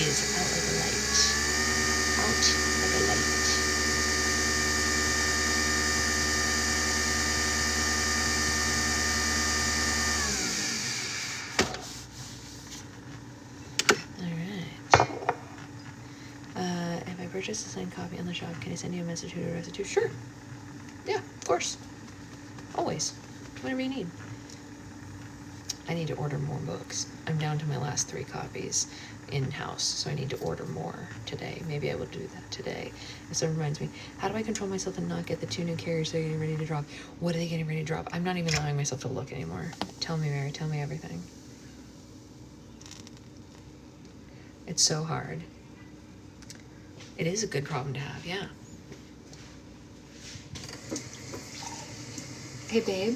is out like a light. Out like a light. If I purchase a signed copy on the shop, can I send you a message who to address it to? Sure. Yeah, of course. Always. Whatever you need. I need to order more books. I'm down to my last 3 copies in-house, so I need to order more today. Maybe I will do that today. And so it reminds me, how do I control myself and not get the 2 new carriers they're getting ready to drop? What are they getting ready to drop? I'm not even allowing myself to look anymore. Tell me, Mary. Tell me everything. It's so hard. It is a good problem to have, yeah. Hey, babe.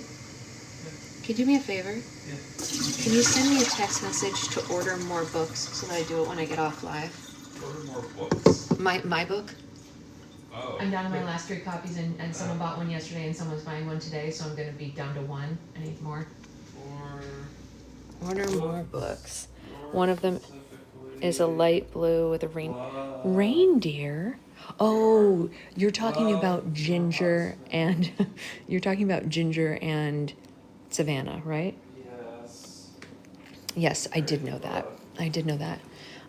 Can you do me a favor? Yeah. Can you send me a text message to order more books so that I do it when I get off live? Order more books? My book? Oh. I'm down to my last 3 copies, and someone bought one yesterday and someone's buying one today, so I'm going to be down to 1. I need more. Order more books. One of them is a light blue with a reindeer. Oh, you're talking about Ginger and you're talking about Ginger and Savannah, right? Yes. Yes, I did know that. I did know that.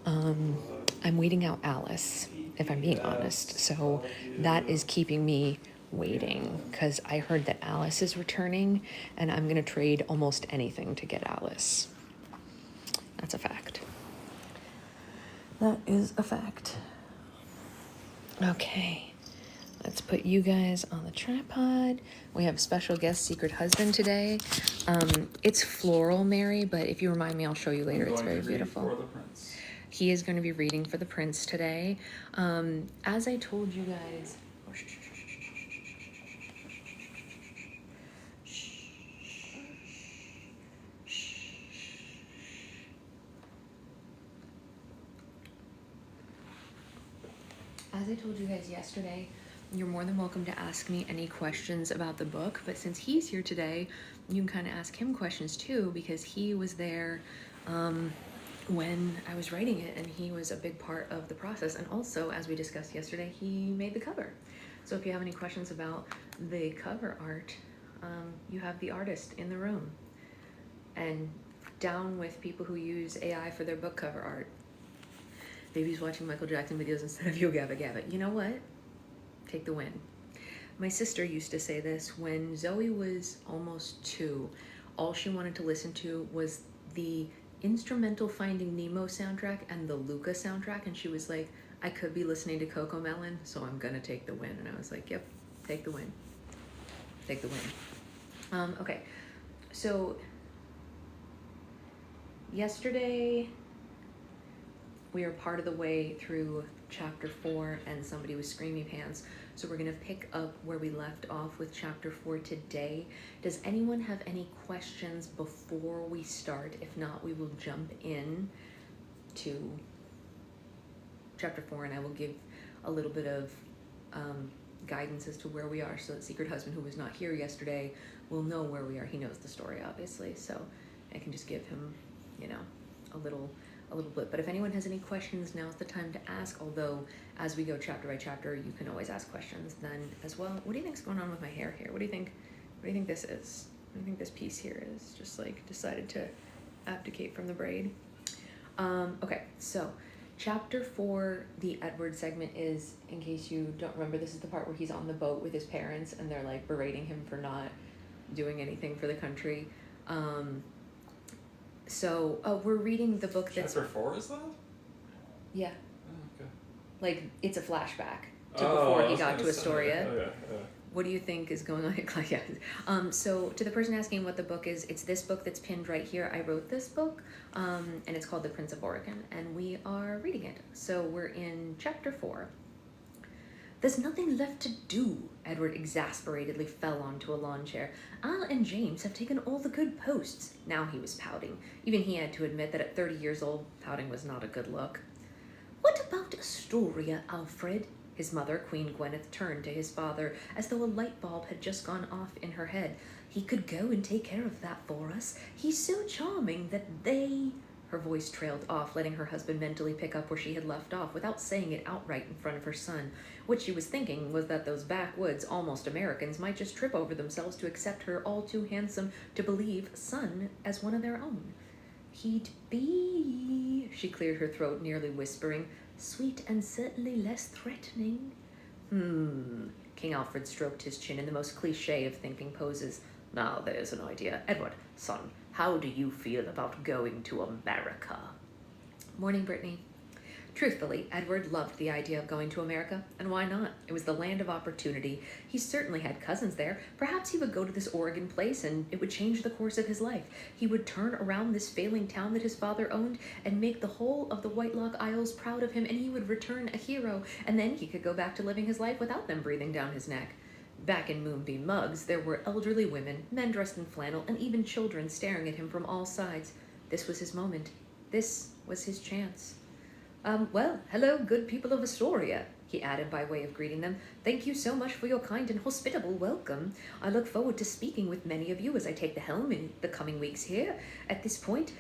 I'm waiting out Alice, if I'm being honest. So that is keeping me waiting because I heard that Alice is returning and I'm going to trade almost anything to get Alice. That's a fact. That is a fact. Okay, let's put you guys on the tripod. We have special guest secret husband today. It's floral, Mary, but if you remind me, I'll show you later. It's very beautiful. For the prince. He is going to be reading for the prince today. As I told you guys... As I told you guys yesterday, you're more than welcome to ask me any questions about the book, but since he's here today, you can kind of ask him questions too, because he was there when I was writing it, and he was a big part of the process. And also, as we discussed yesterday, he made the cover. So if you have any questions about the cover art, you have the artist in the room. And down with people who use AI for their book cover art. Baby's watching Michael Jackson videos instead of Yo Gabba Gabba. You know what? Take the win. My sister used to say this when Zoe was almost 2. All she wanted to listen to was the instrumental Finding Nemo soundtrack and the Luca soundtrack. And she was like, I could be listening to Coco Melon, so I'm going to take the win. And I was like, yep, take the win. Take the win. Okay, so yesterday... we are part of the way through chapter 4 and somebody was screaming pants. So we're gonna pick up where we left off with chapter 4 today. Does anyone have any questions before we start? If not, we will jump in to chapter 4 and I will give a little bit of guidance as to where we are so that Secret Husband, who was not here yesterday, will know where we are. He knows the story, obviously, so I can just give him, you know, a little bit. But if anyone has any questions, now's the time to ask. Although, as we go chapter by chapter, you can always ask questions then as well. What do you think's going on with my hair here? What do you think this is? What do you think this piece here is? Just like decided to abdicate from the braid. Okay, so chapter 4, the Edward segment is, in case you don't remember, this is the part where he's on the boat with his parents and they're like berating him for not doing anything for the country. So, we're reading the book that's... Chapter 4 is that? Yeah. Oh, okay. Like, it's a flashback to before he got to Astoria. Oh, yeah. What do you think is going on? Yeah. So, to the person asking what the book is, it's this book that's pinned right here. I wrote this book, and it's called The Prince of Oregon, and we are reading it. So, we're in chapter 4. There's nothing left to do, Edward exasperatedly fell onto a lawn chair. Al and James have taken all the good posts. Now he was pouting. Even he had to admit that at 30 years old, pouting was not a good look. What about Astoria, Alfred? His mother, Queen Gwyneth, turned to his father as though a light bulb had just gone off in her head. He could go and take care of that for us. He's so charming that they Her voice trailed off, letting her husband mentally pick up where she had left off without saying it outright in front of her son. What she was thinking was that those backwoods, almost Americans, might just trip over themselves to accept her all too handsome to believe son as one of their own. He'd be, she cleared her throat, nearly whispering, sweet and certainly less threatening. King Alfred stroked his chin in the most cliché of thinking poses. Now there's an idea. Edward, son, how do you feel about going to America? Morning, Brittany. Truthfully, Edward loved the idea of going to America, and why not? It was the land of opportunity. He certainly had cousins there. Perhaps he would go to this Oregon place and it would change the course of his life. He would turn around this failing town that his father owned and make the whole of the Whitelock Isles proud of him, and he would return a hero, and then he could go back to living his life without them breathing down his neck. Back in Moonbeam Mugs, there were elderly women, men dressed in flannel, and even children staring at him from all sides. This was his moment. This was his chance. Well, hello, good people of Astoria, he added by way of greeting them. Thank you so much for your kind and hospitable welcome. I look forward to speaking with many of you as I take the helm in the coming weeks here. At this point,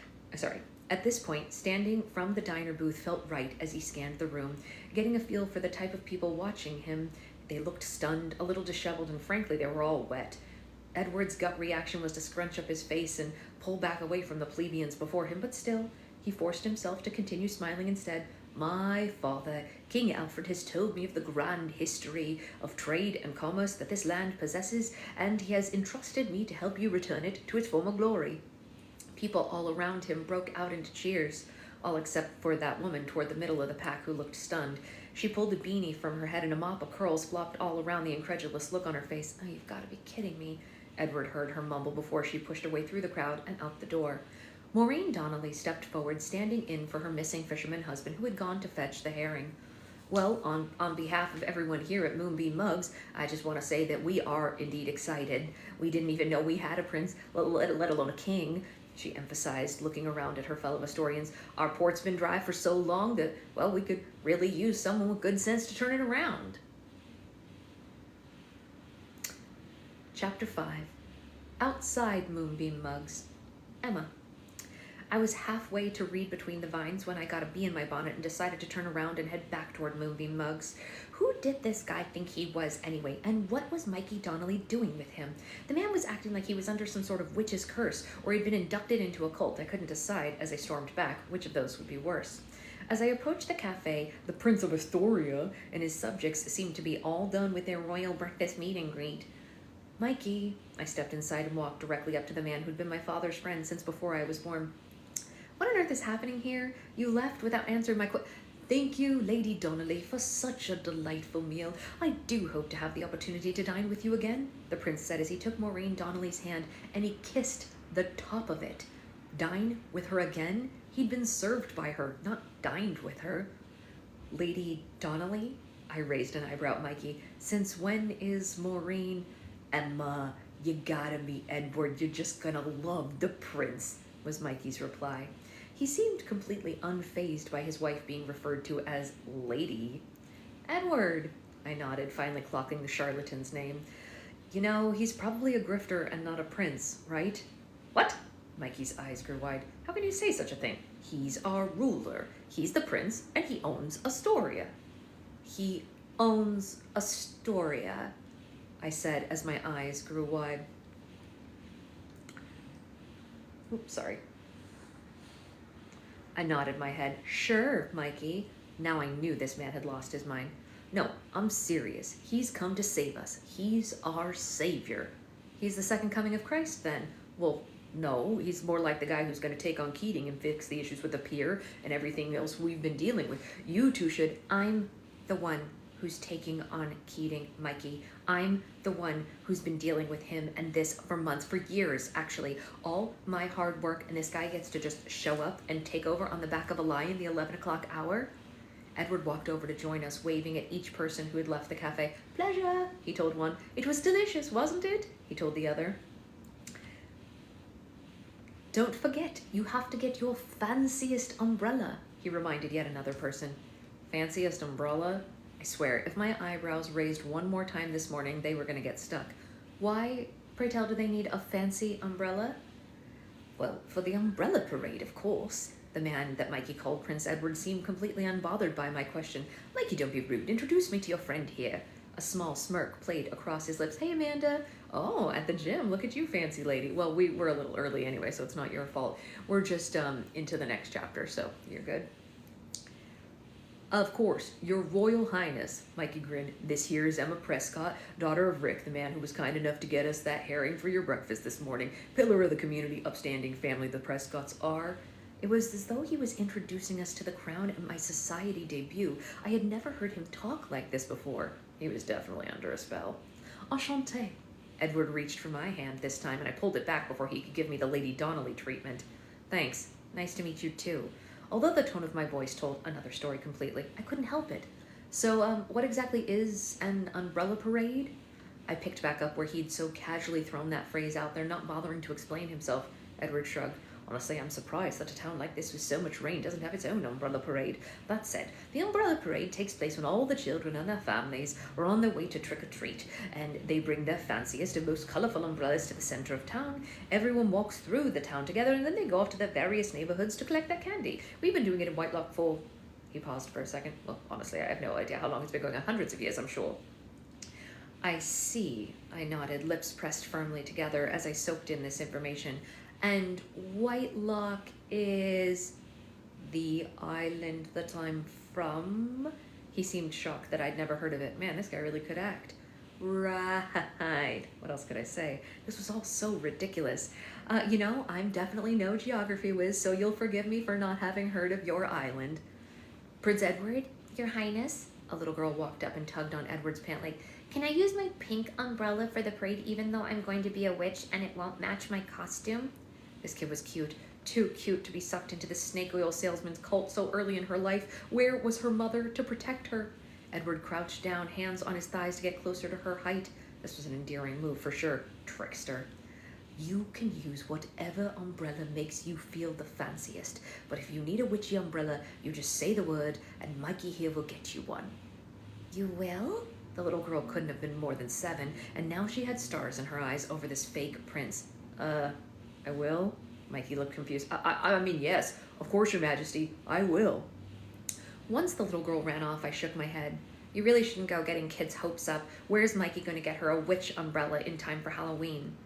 standing from the diner booth felt right as he scanned the room, getting a feel for the type of people watching him. They looked stunned, a little disheveled, and frankly, they were all wet. Edward's gut reaction was to scrunch up his face and pull back away from the plebeians before him, but still, he forced himself to continue smiling instead. My father, King Alfred, has told me of the grand history of trade and commerce that this land possesses, and he has entrusted me to help you return it to its former glory. People all around him broke out into cheers, all except for that woman toward the middle of the pack who looked stunned. She pulled a beanie from her head and a mop of curls flopped all around the incredulous look on her face. Oh, you've got to be kidding me, Edward heard her mumble before she pushed her way through the crowd and out the door. Maureen Donnelly stepped forward, standing in for her missing fisherman husband who had gone to fetch the herring. Well, on behalf of everyone here at Moonbeam Mugs, I just want to say that we are indeed excited. We didn't even know we had a prince, let alone a king, she emphasized, looking around at her fellow Astorians. Our port's been dry for so long that, well, we could really use someone with good sense to turn it around. Chapter 5. Outside Moonbeam Mugs. Emma. I was halfway to read between the vines when I got a bee in my bonnet and decided to turn around and head back toward Moonbeam Mugs. Who did this guy think he was anyway, and what was Mikey Donnelly doing with him? The man was acting like he was under some sort of witch's curse, or he'd been inducted into a cult. I couldn't decide, as I stormed back, which of those would be worse. As I approached the cafe, the Prince of Astoria and his subjects seemed to be all done with their royal breakfast meet and greet. Mikey, I stepped inside and walked directly up to the man who'd been my father's friend since before I was born. What on earth is happening here? You left without answering my question. Thank you, Lady Donnelly, for such a delightful meal. I do hope to have the opportunity to dine with you again, the prince said as he took Maureen Donnelly's hand and he kissed the top of it. Dine with her again? He'd been served by her, not dined with her. Lady Donnelly? I raised an eyebrow at Mikey. Since when is Maureen? Emma, you gotta meet Edward. You're just gonna love the prince, was Mikey's reply. He seemed completely unfazed by his wife being referred to as Lady. Edward, I nodded, finally clocking the charlatan's name. You know, he's probably a grifter and not a prince, right? What? Mikey's eyes grew wide. How can you say such a thing? He's our ruler. He's the prince, and he owns Astoria. He owns Astoria, I said as my eyes grew wide. Oops, sorry. I nodded my head. Sure, Mikey. Now I knew this man had lost his mind. No, I'm serious. He's come to save us. He's our savior. He's the second coming of Christ, then. Well, no, he's more like the guy who's going to take on Keating and fix the issues with the pier and everything else we've been dealing with. You two should. I'm the one who's taking on Keating, Mikey. I'm the one who's been dealing with him and this for months, for years, actually. All my hard work, and this guy gets to just show up and take over on the back of a lion the 11 o'clock hour? Edward walked over to join us, waving at each person who had left the cafe. Pleasure, he told one. It was delicious, wasn't it? He told the other. Don't forget, you have to get your fanciest umbrella, he reminded yet another person. Fanciest umbrella? I swear, if my eyebrows raised one more time this morning, they were going to get stuck. Why, pray tell, do they need a fancy umbrella? Well, for the umbrella parade, of course. The man that Mikey called Prince Edward seemed completely unbothered by my question. Mikey, don't be rude. Introduce me to your friend here. A small smirk played across his lips. Hey, Amanda. Oh, at the gym. Look at you, fancy lady. Well, we were a little early anyway, so it's not your fault. We're just into the next chapter, so you're good. Of course, your Royal Highness, Mikey grinned. This here is Emma Prescott, daughter of Rick, the man who was kind enough to get us that herring for your breakfast this morning. Pillar of the community, upstanding family the Prescotts are. It was as though he was introducing us to the crown at my society debut. I had never heard him talk like this before. He was definitely under a spell. Enchanté. Edward reached for my hand this time, and I pulled it back before he could give me the Lady Donnelly treatment. Thanks. Nice to meet you, too. Although the tone of my voice told another story completely, I couldn't help it. So, what exactly is an umbrella parade? I picked back up where he'd so casually thrown that phrase out there, not bothering to explain himself. Edward shrugged. Honestly, I'm surprised that a town like this with so much rain doesn't have its own umbrella parade. That said, the umbrella parade takes place when all the children and their families are on their way to trick-or-treat, and they bring their fanciest and most colourful umbrellas to the centre of town. Everyone walks through the town together, and then they go off to their various neighbourhoods to collect their candy. We've been doing it in Whitelock for... He paused for a second. Well, honestly, I have no idea how long it's been going on. Hundreds of years, I'm sure. I see, I nodded, lips pressed firmly together as I soaked in this information. And Whitelock is the island that I'm from? He seemed shocked that I'd never heard of it. Man, this guy really could act. Right. What else could I say? This was all so ridiculous. You know, I'm definitely no geography whiz, so you'll forgive me for not having heard of your island. Prince Edward, Your Highness? A little girl walked up and tugged on Edward's pant leg. Can I use my pink umbrella for the parade even though I'm going to be a witch and it won't match my costume? This kid was cute. Too cute to be sucked into the snake oil salesman's cult so early in her life. Where was her mother to protect her? Edward crouched down, hands on his thighs to get closer to her height. This was an endearing move for sure. Trickster. You can use whatever umbrella makes you feel the fanciest. But if you need a witchy umbrella, you just say the word and Mikey here will get you one. You will? The little girl couldn't have been more than 7, and now she had stars in her eyes over this fake prince. I will? Mikey looked confused. I mean, yes, of course, Your Majesty, I will. Once the little girl ran off, I shook my head. You really shouldn't go getting kids' hopes up. Where's Mikey going to get her a witch umbrella in time for Halloween?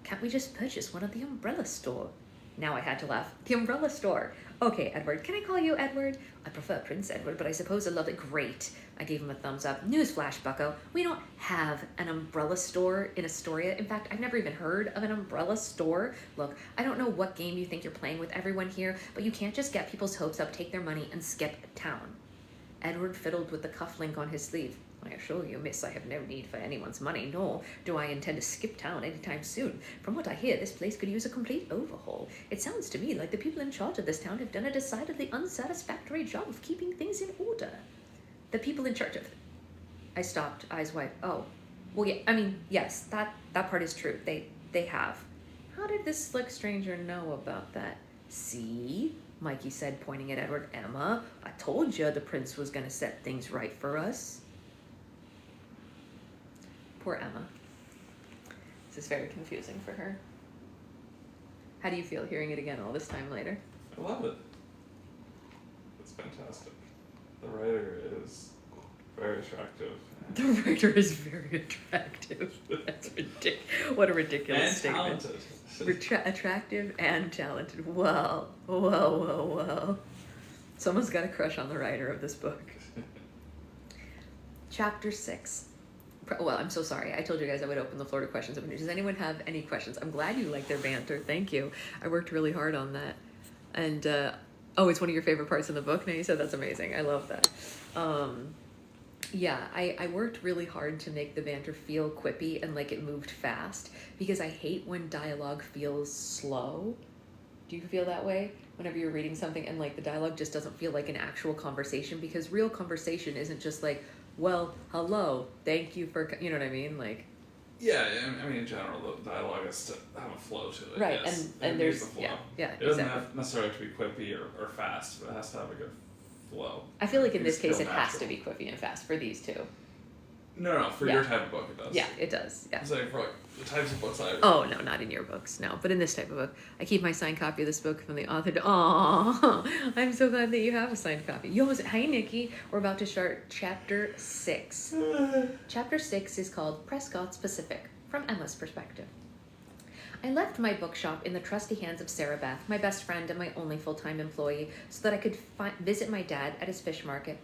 Can't we just purchase one at the umbrella store? Now I had to laugh. The umbrella store. Okay, Edward. Can I call you Edward? I prefer Prince Edward, but I suppose I love it. Great. I gave him a thumbs up. Newsflash, bucko. We don't have an umbrella store in Astoria. In fact, I've never even heard of an umbrella store. Look, I don't know what game you think you're playing with everyone here, but you can't just get people's hopes up, take their money, and skip town. Edward fiddled with the cufflink on his sleeve. I assure you, miss, I have no need for anyone's money, nor do I intend to skip town anytime soon. From what I hear, this place could use a complete overhaul. It sounds to me like the people in charge of this town have done a decidedly unsatisfactory job of keeping things in order. The people in charge of... I stopped, eyes wide. Oh, well, yeah, I mean, yes, that part is true. They have. How did this slick stranger know about that? See? Mikey said, pointing at Edward. Emma, I told you the prince was going to set things right for us. Poor Emma. This is very confusing for her. How do you feel hearing it again all this time later? I love it. It's fantastic. The writer is very attractive. The writer is very attractive. That's ridiculous. What a ridiculous and statement. Talented. Attractive and talented. Wow. Whoa. Someone's got a crush on the writer of this book. Chapter 6. Well, I'm so sorry. I told you guys I would open the floor to questions. Does anyone have any questions? I'm glad you like their banter. Thank you. I worked really hard on that. And, oh, it's one of your favorite parts of the book? Now you said that's amazing. I love that. Yeah, I worked really hard to make the banter feel quippy and like it moved fast because I hate when dialogue feels slow. Do you feel that way? Whenever you're reading something and like the dialogue just doesn't feel like an actual conversation, because real conversation isn't just like, well, hello, thank you for, you know what I mean? Like, yeah, I mean, in general, the dialogue has to have a flow to it. Right, yes. and there's, the flow. yeah, It doesn't exactly. have necessarily have to be quippy or fast, but it has to have a good flow. I feel like in this It's case feel it has to natural. be quippy and fast for these two. No, for Yeah. your type of book it does. Yeah, it does. Yeah. I'm saying for like the types of books I read. Oh, no, not in your books, no. But in this type of book. I keep my signed copy of this book from the author. Aww, I'm so glad that you have a signed copy. Hey, Nikki. We're about to start chapter 6. Chapter 6 is called Prescott's Pacific, from Emma's perspective. I left my bookshop in the trusty hands of Sarah Beth, my best friend and my only full-time employee, so that I could visit my dad at his fish market.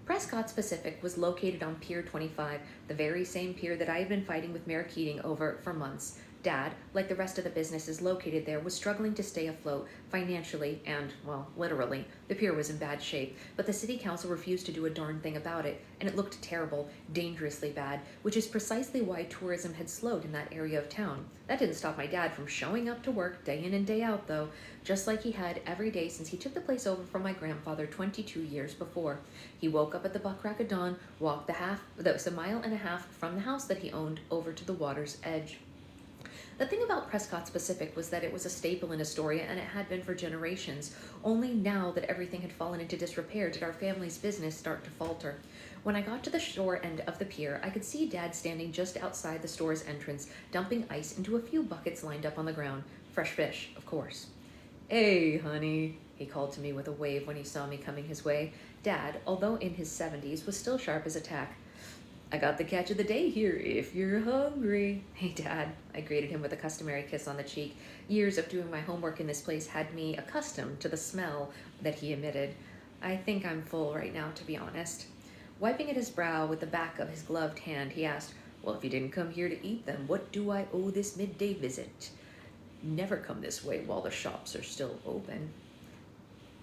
Prescott's Pacific was located on Pier 25, the very same pier that I had been fighting with Mayor Keating over for months. Dad, like the rest of the businesses located there, was struggling to stay afloat financially and, well, literally. The pier was in bad shape, but the city council refused to do a darn thing about it, and it looked terrible, dangerously bad, which is precisely why tourism had slowed in that area of town. That didn't stop my dad from showing up to work day in and day out, though, just like he had every day since he took the place over from my grandfather 22 years before. He woke up at the buck crack of dawn, walked a mile and a half from the house that he owned over to the water's edge. The thing about Prescott's Pacific was that it was a staple in Astoria, and it had been for generations. Only now that everything had fallen into disrepair did our family's business start to falter. When I got to the shore end of the pier, I could see Dad standing just outside the store's entrance, dumping ice into a few buckets lined up on the ground. Fresh fish, of course. "Hey, honey," he called to me with a wave when he saw me coming his way. Dad, although in his 70s, was still sharp as a tack. "I got the catch of the day here, if you're hungry." "Hey, Dad." I greeted him with a customary kiss on the cheek. Years of doing my homework in this place had me accustomed to the smell that he emitted. "I think I'm full right now, to be honest." Wiping at his brow with the back of his gloved hand, he asked, "Well, if you didn't come here to eat, then what do I owe this midday visit?" "Never come this way while the shops are still open."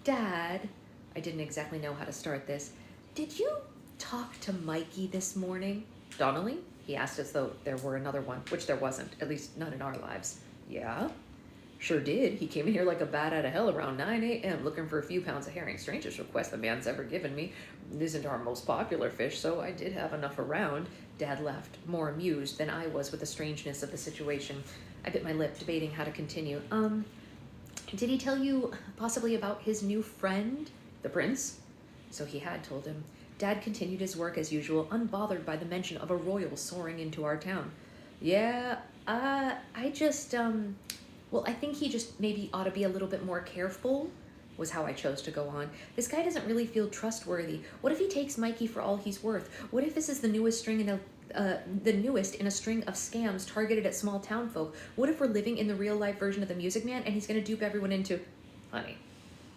"Dad," I didn't exactly know how to start this, "did you talk to Mikey this morning?" "Donnelly?" he asked as though there were another one, which there wasn't, at least not in our lives. "Yeah?" "Sure did. He came in here like a bat out of hell around 9 a.m. looking for a few pounds of herring. Strangest request the man's ever given me. Isn't our most popular fish, so I did have enough around." Dad left, more amused than I was with the strangeness of the situation. I bit my lip, debating how to continue. Did he tell you possibly about his new friend, the prince?" So he had told him. Dad continued his work as usual, unbothered by the mention of a royal soaring into our town. "Yeah, I just, well, I think he just maybe ought to be a little bit more careful," was how I chose to go on. "This guy doesn't really feel trustworthy. What if he takes Mikey for all he's worth? What if this is the newest in a string of scams targeted at small town folk? What if we're living in the real life version of the Music Man and he's going to dupe everyone into, honey,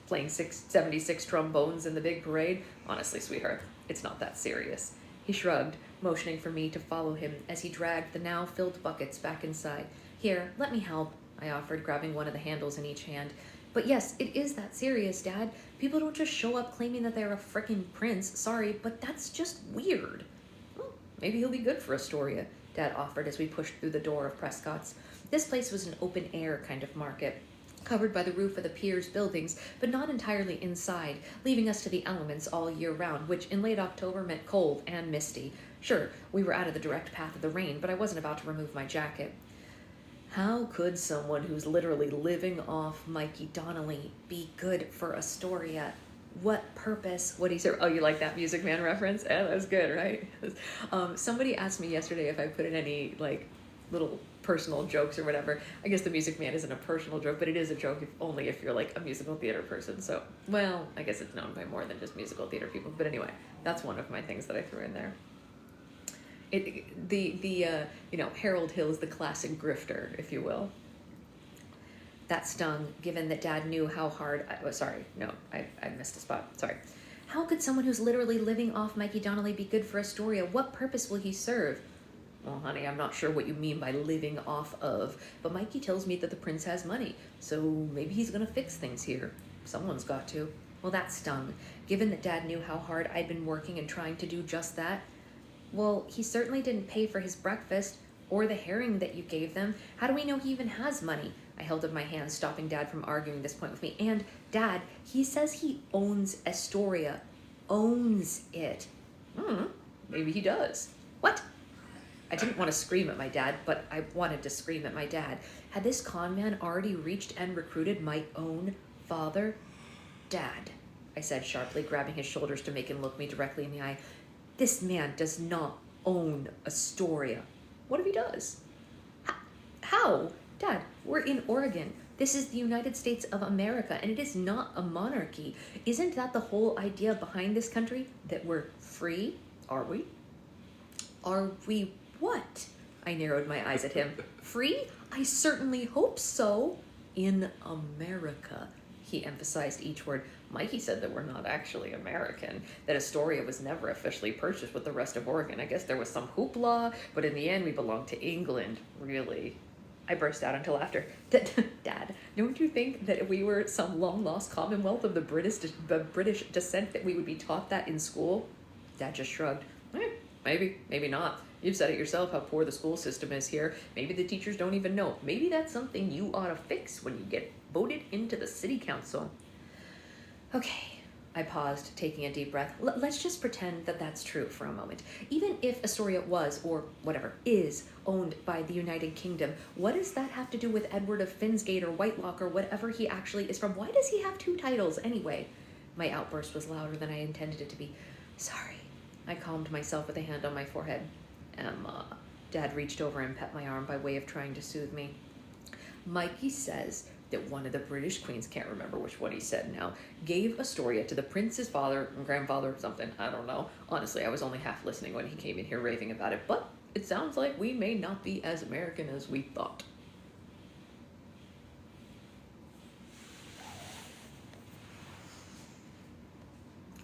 playing 76 trombones in the big parade? Honestly, sweetheart, it's not that serious." He shrugged, motioning for me to follow him as he dragged the now filled buckets back inside. "Here, let me help," I offered, grabbing one of the handles in each hand. "But yes, it is that serious, Dad. People don't just show up claiming that they're a frickin' prince. Sorry, but that's just weird." "Well, maybe he'll be good for Astoria," Dad offered as we pushed through the door of Prescott's. This place was an open-air kind of market, covered by the roof of the pier's buildings, but not entirely inside, leaving us to the elements all year round, which in late October meant cold and misty. Sure, we were out of the direct path of the rain, but I wasn't about to remove my jacket. How could someone who's literally living off Mikey Donnelly be good for Astoria? What purpose would he serve? Oh, you like that Music Man reference? Yeah, that was good, right? Somebody asked me yesterday if I put in any, like, little personal jokes or whatever. I guess the Music Man isn't a personal joke, but it is a joke only if you're, like, a musical theater person. So, well, I guess it's known by more than just musical theater people. But anyway, that's one of my things that I threw in there. Harold Hill is the classic grifter, if you will. That stung, given that Dad knew how hard I missed a spot. Sorry. How could someone who's literally living off Mikey Donnelly be good for Astoria? What purpose will he serve? Well, honey, I'm not sure what you mean by living off of, but Mikey tells me that the prince has money, so maybe he's gonna fix things here. Someone's got to. Well, that stung, given that Dad knew how hard I'd been working and trying to do just that. Well, he certainly didn't pay for his breakfast or the herring that you gave them. How do we know he even has money? I held up my hand, stopping Dad from arguing this point with me. And, Dad, he says he owns Astoria. Owns it. Maybe he does. What? I didn't want to scream at my dad, but I wanted to scream at my dad. Had this con man already reached and recruited my own father? Dad, I said sharply, grabbing his shoulders to make him look me directly in the eye. This man does not own Astoria. What if he does? How? Dad, we're in Oregon. This is the United States of America, and it is not a monarchy. Isn't that the whole idea behind this country? That we're free? Are we? Are we what? I narrowed my eyes at him. Free? I certainly hope so. In America. He emphasized each word. Mikey said that we're not actually American, that Astoria was never officially purchased with the rest of Oregon. I guess there was some hoopla, but in the end we belonged to England. Really? I burst out into laughter. Dad, don't you think that if we were some long-lost commonwealth of the British descent that we would be taught that in school? Dad just shrugged. Maybe, maybe not. You've said it yourself how poor the school system is here. Maybe the teachers don't even know. Maybe that's something you ought to fix when you get voted into the city council. Okay, I paused, taking a deep breath. Let's just pretend that that's true for a moment. Even if Astoria was, or whatever, is owned by the United Kingdom, what does that have to do with Edward of Finsgate or Whitelock or whatever he actually is from? Why does he have 2 titles anyway? My outburst was louder than I intended it to be. Sorry. I calmed myself with a hand on my forehead. Emma. Dad reached over and pet my arm by way of trying to soothe me. Mikey says that one of the British queens, can't remember which one he said now, gave Astoria to the prince's father, grandfather, or something, I don't know. Honestly, I was only half listening when he came in here raving about it, but it sounds like we may not be as American as we thought.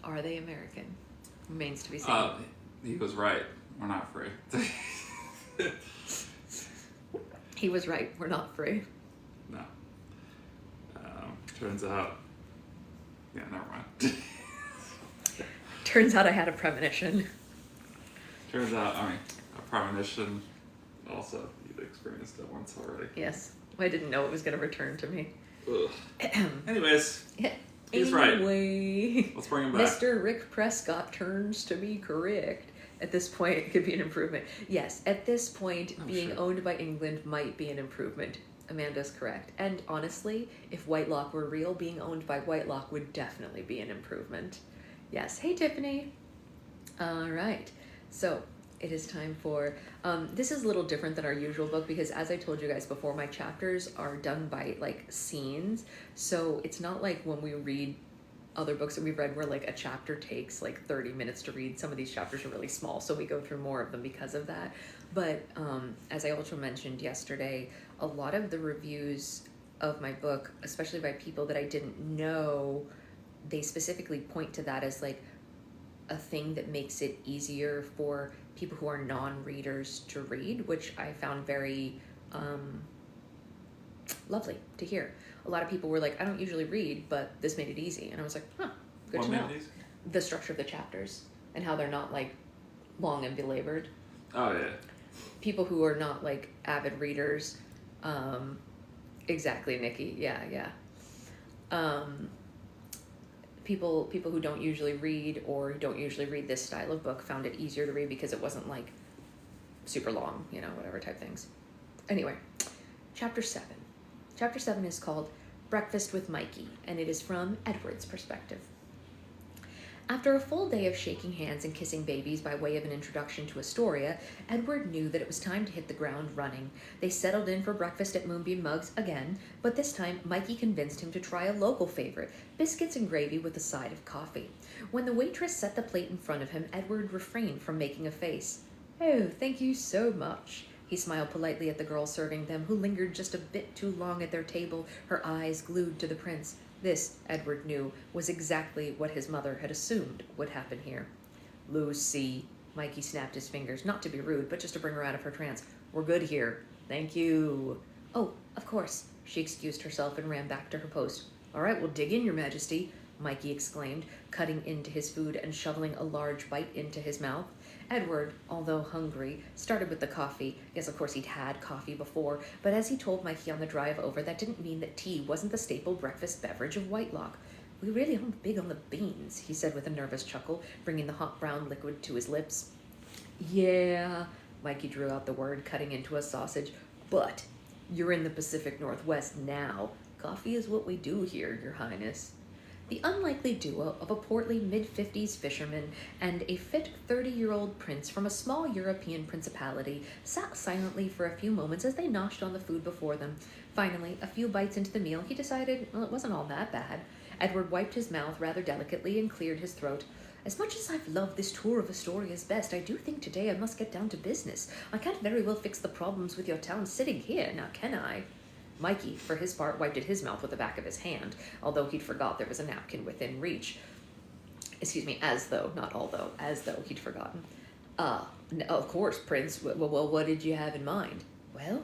Are they American? Remains to be seen. He was right. We're not free. He was right. We're not free. No. Turns out... Yeah, never mind. Turns out I had a premonition. Turns out, a premonition. Also, you've experienced it once already. Yes. I didn't know it was going to return to me. Anyways, he's anyway, right. Let's bring him back. Mr. Rick Prescott turns to be correct. At this point, it could be an improvement. Yes, at this point, being owned by England might be an improvement. Amanda's correct. And honestly, if Whitelock were real, being owned by Whitelock would definitely be an improvement. Yes. Hey, Tiffany. All right. So it is time for, this is a little different than our usual book because as I told you guys before, my chapters are done by like scenes. So it's not like when we read other books that we've read where like a chapter takes like 30 minutes to read. Some of these chapters are really small, so we go through more of them because of that. But as I also mentioned yesterday, a lot of the reviews of my book, especially by people that I didn't know, they specifically point to that as like a thing that makes it easier for people who are non-readers to read, which I found very lovely to hear. A lot of people were like, I don't usually read, but this made it easy. And I was like, huh, good to know. The structure of the chapters and how they're not like long and belabored. Oh, yeah. People who are not like avid readers. Exactly, Nikki. Yeah. People who don't usually read or don't usually read this style of book found it easier to read because it wasn't like super long, whatever type things. Anyway, Chapter 7. Chapter 7 is called Breakfast with Mikey, and it is from Edward's perspective. After a full day of shaking hands and kissing babies by way of an introduction to Astoria, Edward knew that it was time to hit the ground running. They settled in for breakfast at Moonbeam Mugs again, but this time Mikey convinced him to try a local favorite, biscuits and gravy with a side of coffee. When the waitress set the plate in front of him, Edward refrained from making a face. "Oh, thank you so much." He smiled politely at the girl serving them, who lingered just a bit too long at their table, her eyes glued to the prince. This, Edward knew, was exactly what his mother had assumed would happen here. "Lucy," Mikey snapped his fingers, not to be rude, but just to bring her out of her trance. "We're good here. Thank you." "Oh, of course." She excused herself and ran back to her post. "All right, well, dig in, Your Majesty," Mikey exclaimed, cutting into his food and shoveling a large bite into his mouth. Edward, although hungry, started with the coffee. Yes, of course he'd had coffee before, but as he told Mikey on the drive over, that didn't mean that tea wasn't the staple breakfast beverage of Whitelock. "We really aren't big on the beans," he said with a nervous chuckle, bringing the hot brown liquid to his lips. "Yeah," Mikey drew out the word, cutting into a sausage, "but you're in the Pacific Northwest now. Coffee is what we do here, Your Highness." The unlikely duo of a portly mid-50s fisherman and a fit 30-year-old prince from a small European principality sat silently for a few moments as they noshed on the food before them. Finally, a few bites into the meal, he decided, well, it wasn't all that bad. Edward wiped his mouth rather delicately and cleared his throat. As much as I've loved this tour of Astoria's best, I do think today I must get down to business. I can't very well fix the problems with your town sitting here, now can I? Mikey, for his part, wiped at his mouth with the back of his hand, although he'd forgot there was a napkin within reach. Excuse me, as though he'd forgotten. Of course, Prince. Well, what did you have in mind? Well,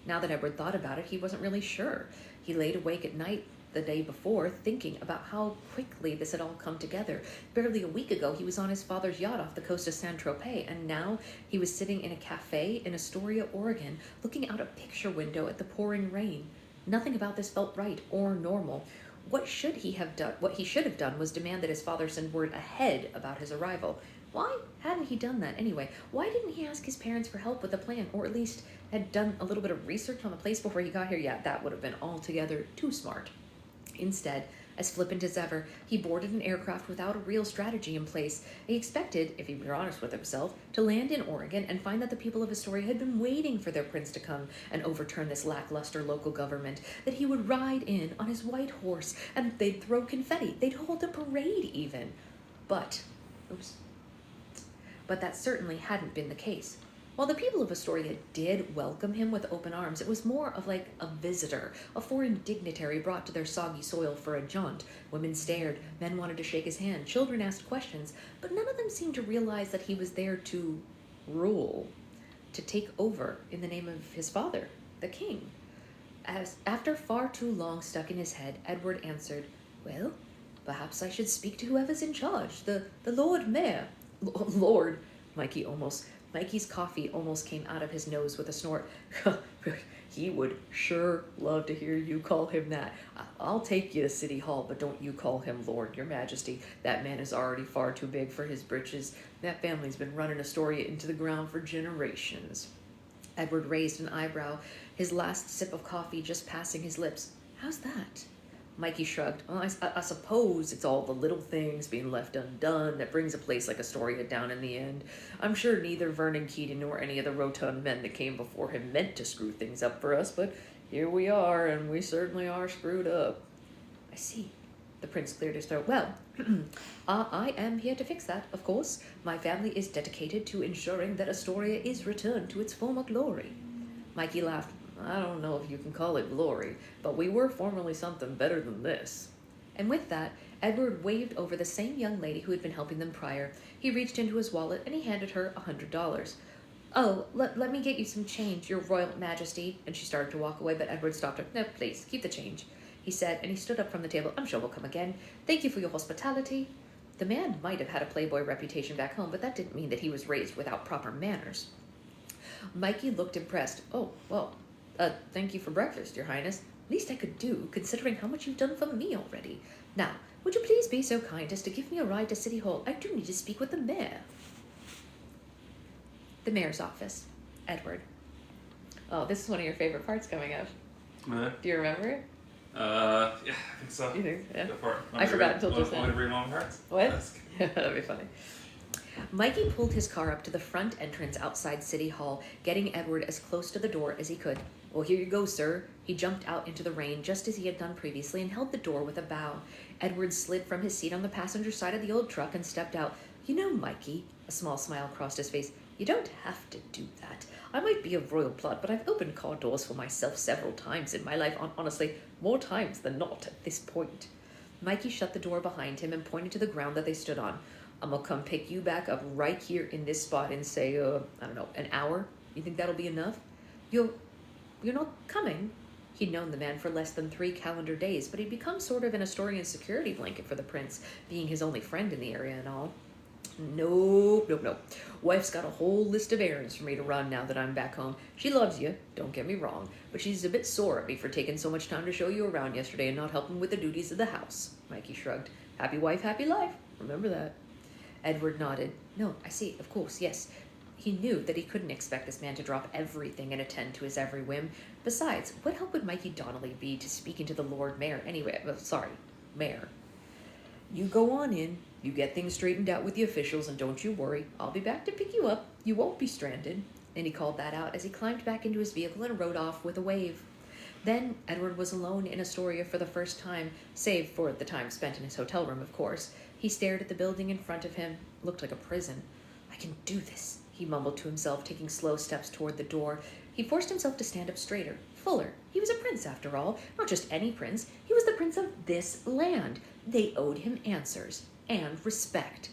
now that Edward thought about it, he wasn't really sure. He laid awake at night the day before, thinking about how quickly this had all come together. Barely a week ago, he was on his father's yacht off the coast of Saint-Tropez, and now he was sitting in a cafe in Astoria, Oregon, looking out a picture window at the pouring rain. Nothing about this felt right or normal. What he should have done was demand that his father send word ahead about his arrival. Why hadn't he done that anyway? Why didn't he ask his parents for help with the plan, or at least had done a little bit of research on the place before he got here? Yeah, that would have been altogether too smart. Instead, as flippant as ever, he boarded an aircraft without a real strategy in place. He expected, if he were honest with himself, to land in Oregon and find that the people of Astoria had been waiting for their prince to come and overturn this lackluster local government, that he would ride in on his white horse and they'd throw confetti, they'd hold a parade even. But that certainly hadn't been the case. While the people of Astoria did welcome him with open arms, it was more of like a visitor, a foreign dignitary brought to their soggy soil for a jaunt. Women stared, men wanted to shake his hand, children asked questions, but none of them seemed to realize that he was there to rule, to take over in the name of his father, the king. As after far too long stuck in his head, Edward answered, "Well, perhaps I should speak to whoever's in charge, the Lord Mayor." Lord, Mikey's coffee almost came out of his nose with a snort. He would sure love to hear you call him that. I'll take you to City Hall, but don't you call him Lord, Your Majesty. That man is already far too big for his britches. That family's been running Astoria into the ground for generations. Edward raised an eyebrow, his last sip of coffee just passing his lips. How's that? Mikey shrugged. Well, I suppose it's all the little things being left undone that brings a place like Astoria down in the end. I'm sure neither Vernon Keating nor any of the rotund men that came before him meant to screw things up for us, but here we are, and we certainly are screwed up. I see. The prince cleared his throat. Well, I am here to fix that, of course. My family is dedicated to ensuring that Astoria is returned to its former glory. Mikey laughed. I don't know if you can call it glory, but we were formerly something better than this. And with that, Edward waved over the same young lady who had been helping them prior. He reached into his wallet and he handed her $100. Oh, let me get you some change, Your Royal Majesty. And she started to walk away, but Edward stopped her. No, please, keep the change, he said, and he stood up from the table. I'm sure we'll come again. Thank you for your hospitality. The man might have had a playboy reputation back home, but that didn't mean that he was raised without proper manners. Mikey looked impressed. Oh, well, thank you for breakfast, Your Highness. Least I could do, considering how much you've done for me already. Now, would you please be so kind as to give me a ride to City Hall? I do need to speak with the mayor. The mayor's office. Edward. Oh, this is one of your favorite parts coming up. Do you remember it? Yeah, I think so. You think? Yeah. Go for it. I forgot until just then. Want me to read one parts? What? That'd be funny. Mikey pulled his car up to the front entrance outside City Hall, getting Edward as close to the door as he could. Well, here you go, sir. He jumped out into the rain just as he had done previously and held the door with a bow. Edward slid from his seat on the passenger side of the old truck and stepped out. You know, Mikey, a small smile crossed his face, you don't have to do that. I might be a royal blood, but I've opened car doors for myself several times in my life, honestly, more times than not at this point. Mikey shut the door behind him and pointed to the ground that they stood on. I'm gonna come pick you back up right here in this spot in, say, I don't know, an hour? You think that'll be enough? You're not coming? He'd known the man for less than 3 calendar days, but he'd become sort of an Astorian security blanket for the prince, being his only friend in the area and all. Nope. Wife's got a whole list of errands for me to run now that I'm back home. She loves you, don't get me wrong, but she's a bit sore at me for taking so much time to show you around yesterday and not helping with the duties of the house. Mikey shrugged. Happy wife, happy life. Remember that. Edward nodded. No, I see, of course, yes. He knew that he couldn't expect this man to drop everything and attend to his every whim. Besides, what help would Mikey Donnelly be to speaking to the Lord Mayor anyway? Mayor. You go on in, you get things straightened out with the officials, and don't you worry, I'll be back to pick you up. You won't be stranded. And he called that out as he climbed back into his vehicle and rode off with a wave. Then Edward was alone in Astoria for the first time, save for the time spent in his hotel room, of course. He stared at the building in front of him. It looked like a prison. I can do this, he mumbled to himself, taking slow steps toward the door. He forced himself to stand up straighter, fuller. He was a prince, after all. Not just any prince. He was the prince of this land. They owed him answers and respect.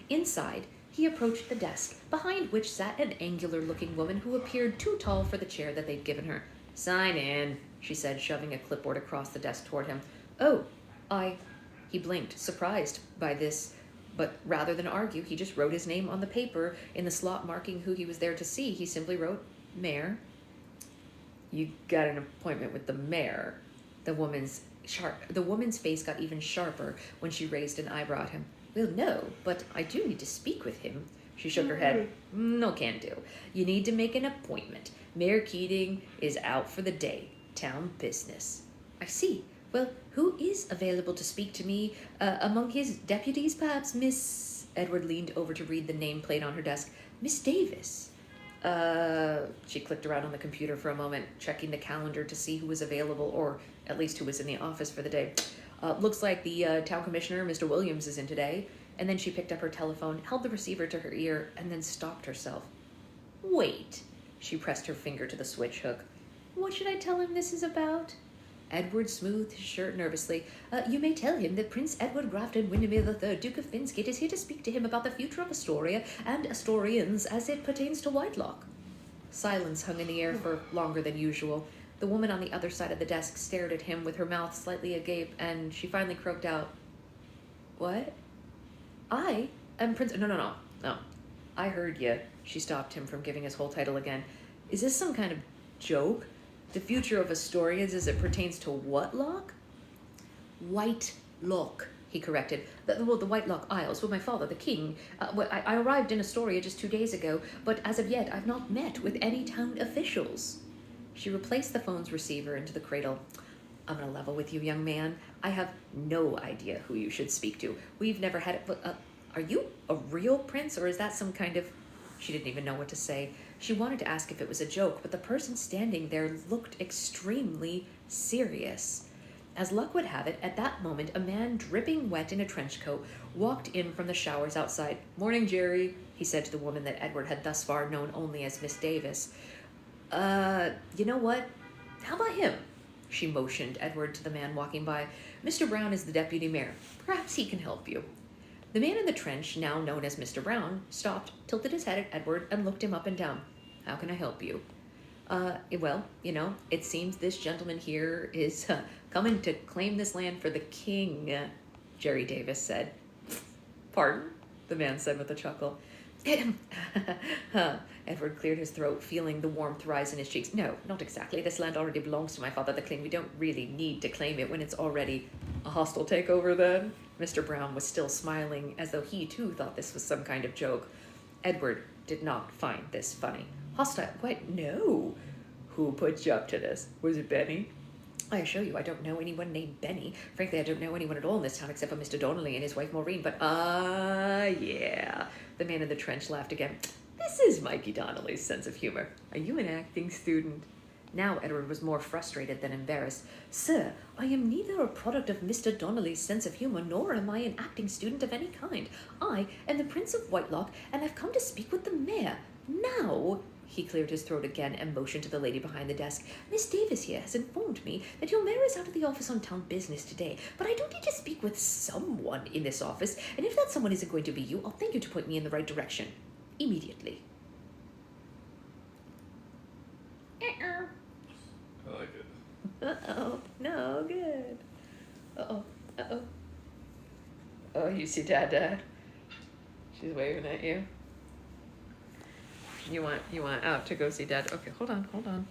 Inside, he approached the desk, behind which sat an angular-looking woman who appeared too tall for the chair that they'd given her. Sign in, she said, shoving a clipboard across the desk toward him. Oh, He blinked, surprised by this, but rather than argue, he just wrote his name on the paper in the slot marking who he was there to see. He simply wrote, Mayor. You got an appointment with the mayor. The woman's face got even sharper when she raised an eyebrow at him. Well, no, but I do need to speak with him. She shook her head. No can do. You need to make an appointment. Mayor Keating is out for the day. Town business. I see. Well, who is available to speak to me? Among his deputies, perhaps Miss... Edward leaned over to read the nameplate on her desk. Miss Davis. She clicked around on the computer for a moment, checking the calendar to see who was available, or at least who was in the office for the day. Looks like the town commissioner, Mr. Williams, is in today. And then she picked up her telephone, held the receiver to her ear, and then stopped herself. Wait. She pressed her finger to the switch hook. What should I tell him this is about? Edward smoothed his shirt nervously. You may tell him that Prince Edward Grafton Windermere III, Duke of Finsgate, is here to speak to him about the future of Astoria and Astorians as it pertains to Whitelock. Silence hung in the air for longer than usual. The woman on the other side of the desk stared at him with her mouth slightly agape, and she finally croaked out, What? I am Prince... No. I heard you. She stopped him from giving his whole title again. Is this some kind of joke? The future of Astorians as it pertains to what lock? Whitelock, he corrected. The Whitelock Isles with my father, the king. I arrived in Astoria just 2 days ago, but as of yet I've not met with any town officials. She replaced the phone's receiver into the cradle. I'm going to level with you, young man. I have no idea who you should speak to. We've never had it. Are you a real prince, or is that some kind of... She didn't even know what to say. She wanted to ask if it was a joke, but the person standing there looked extremely serious. As luck would have it, at that moment, a man dripping wet in a trench coat walked in from the showers outside. Morning, Jerry, he said to the woman that Edward had thus far known only as Miss Davis. You know what? How about him? She motioned Edward to the man walking by. Mr. Brown is the deputy mayor. Perhaps he can help you. The man in the trench, now known as Mr. Brown, stopped, tilted his head at Edward, and looked him up and down. How can I help you? Well, it seems this gentleman here is coming to claim this land for the king, Jerry Davis said. Pardon? The man said with a chuckle. Edward cleared his throat, feeling the warmth rise in his cheeks. No, not exactly. This land already belongs to my father, the king. We don't really need to claim it when it's already a hostile takeover, then. Mr. Brown was still smiling, as though he, too, thought this was some kind of joke. Edward did not find this funny. Hostile? What? No. Who put you up to this? Was it Benny? I assure you, I don't know anyone named Benny. Frankly, I don't know anyone at all in this town except for Mr. Donnelly and his wife Maureen, but, yeah. The man in the trench laughed again. This is Mikey Donnelly's sense of humor. Are you an acting student? Now Edward was more frustrated than embarrassed. Sir, I am neither a product of Mr. Donnelly's sense of humor, nor am I an acting student of any kind. I am the Prince of Whitelock, and I've come to speak with the mayor. Now... He cleared his throat again and motioned to the lady behind the desk. Miss Davis here has informed me that your mayor is out of the office on town business today, but I do need to speak with someone in this office, and if that someone isn't going to be you, I'll thank you to point me in the right direction. Immediately. I like it. Uh-oh. No, good. Uh-oh. Uh-oh. Oh, you see Dad? She's waving at you. You want out to go see Dad? Okay, hold on.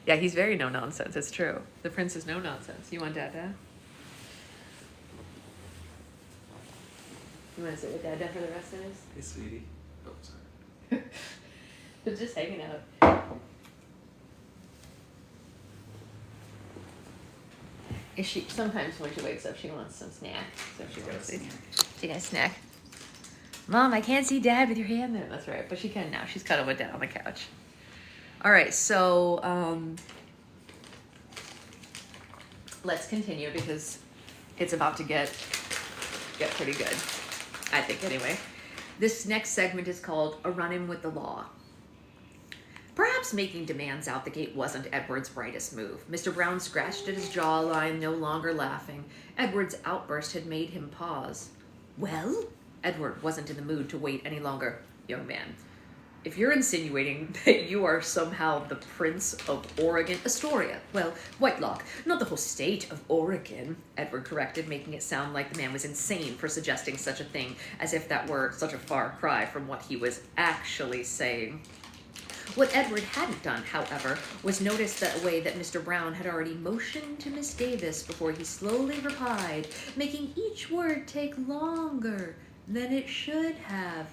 Yeah, he's very no nonsense. It's true. The prince is no nonsense. You want Dad? You want to sit with Dad for the rest of this? Hey, sweetie. Oh, sorry. They're just hanging out. Is she? Sometimes when she wakes up, she wants some snack. So she goes. She got a snack. Mom, I can't see Dad with your hand there. That's right, but she can now. She's cuddled with Dad on the couch. All right, so let's continue because it's about to get pretty good, I think anyway. This next segment is called A Run-In with the Law. Perhaps making demands out the gate wasn't Edward's brightest move. Mr. Brown scratched at his jawline, no longer laughing. Edward's outburst had made him pause. Well? Edward wasn't in the mood to wait any longer. Young man, if you're insinuating that you are somehow the Prince of Oregon, Astoria, well, Whitelock, not the whole state of Oregon, Edward corrected, making it sound like the man was insane for suggesting such a thing, as if that were such a far cry from what he was actually saying. What Edward hadn't done, however, was notice the way that Mr. Brown had already motioned to Miss Davis before he slowly replied, making each word take longer than it should have.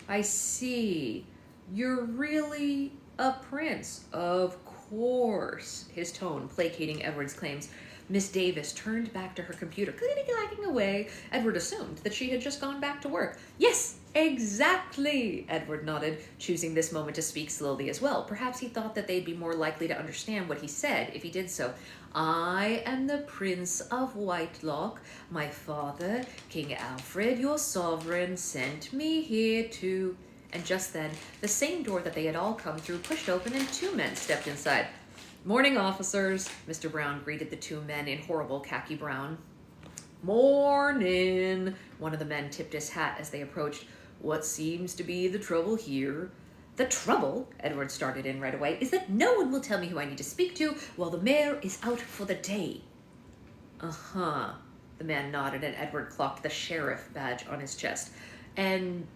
I see. You're really a prince. Of course. His tone placating Edward's claims. Miss Davis turned back to her computer, clickety-clacking away. Edward assumed that she had just gone back to work. Yes, exactly, Edward nodded, choosing this moment to speak slowly as well. Perhaps he thought that they'd be more likely to understand what he said if he did so. I am the Prince of Whitelock. My father, King Alfred, your sovereign, sent me here to... And just then, the same door that they had all come through pushed open and two men stepped inside. Morning, officers, Mr. Brown greeted the two men in horrible khaki brown. Morning, one of the men tipped his hat as they approached. What seems to be the trouble here? The trouble, Edward started in right away, is that no one will tell me who I need to speak to while the mayor is out for the day. Uh-huh, the man nodded and Edward clocked the sheriff badge on his chest. And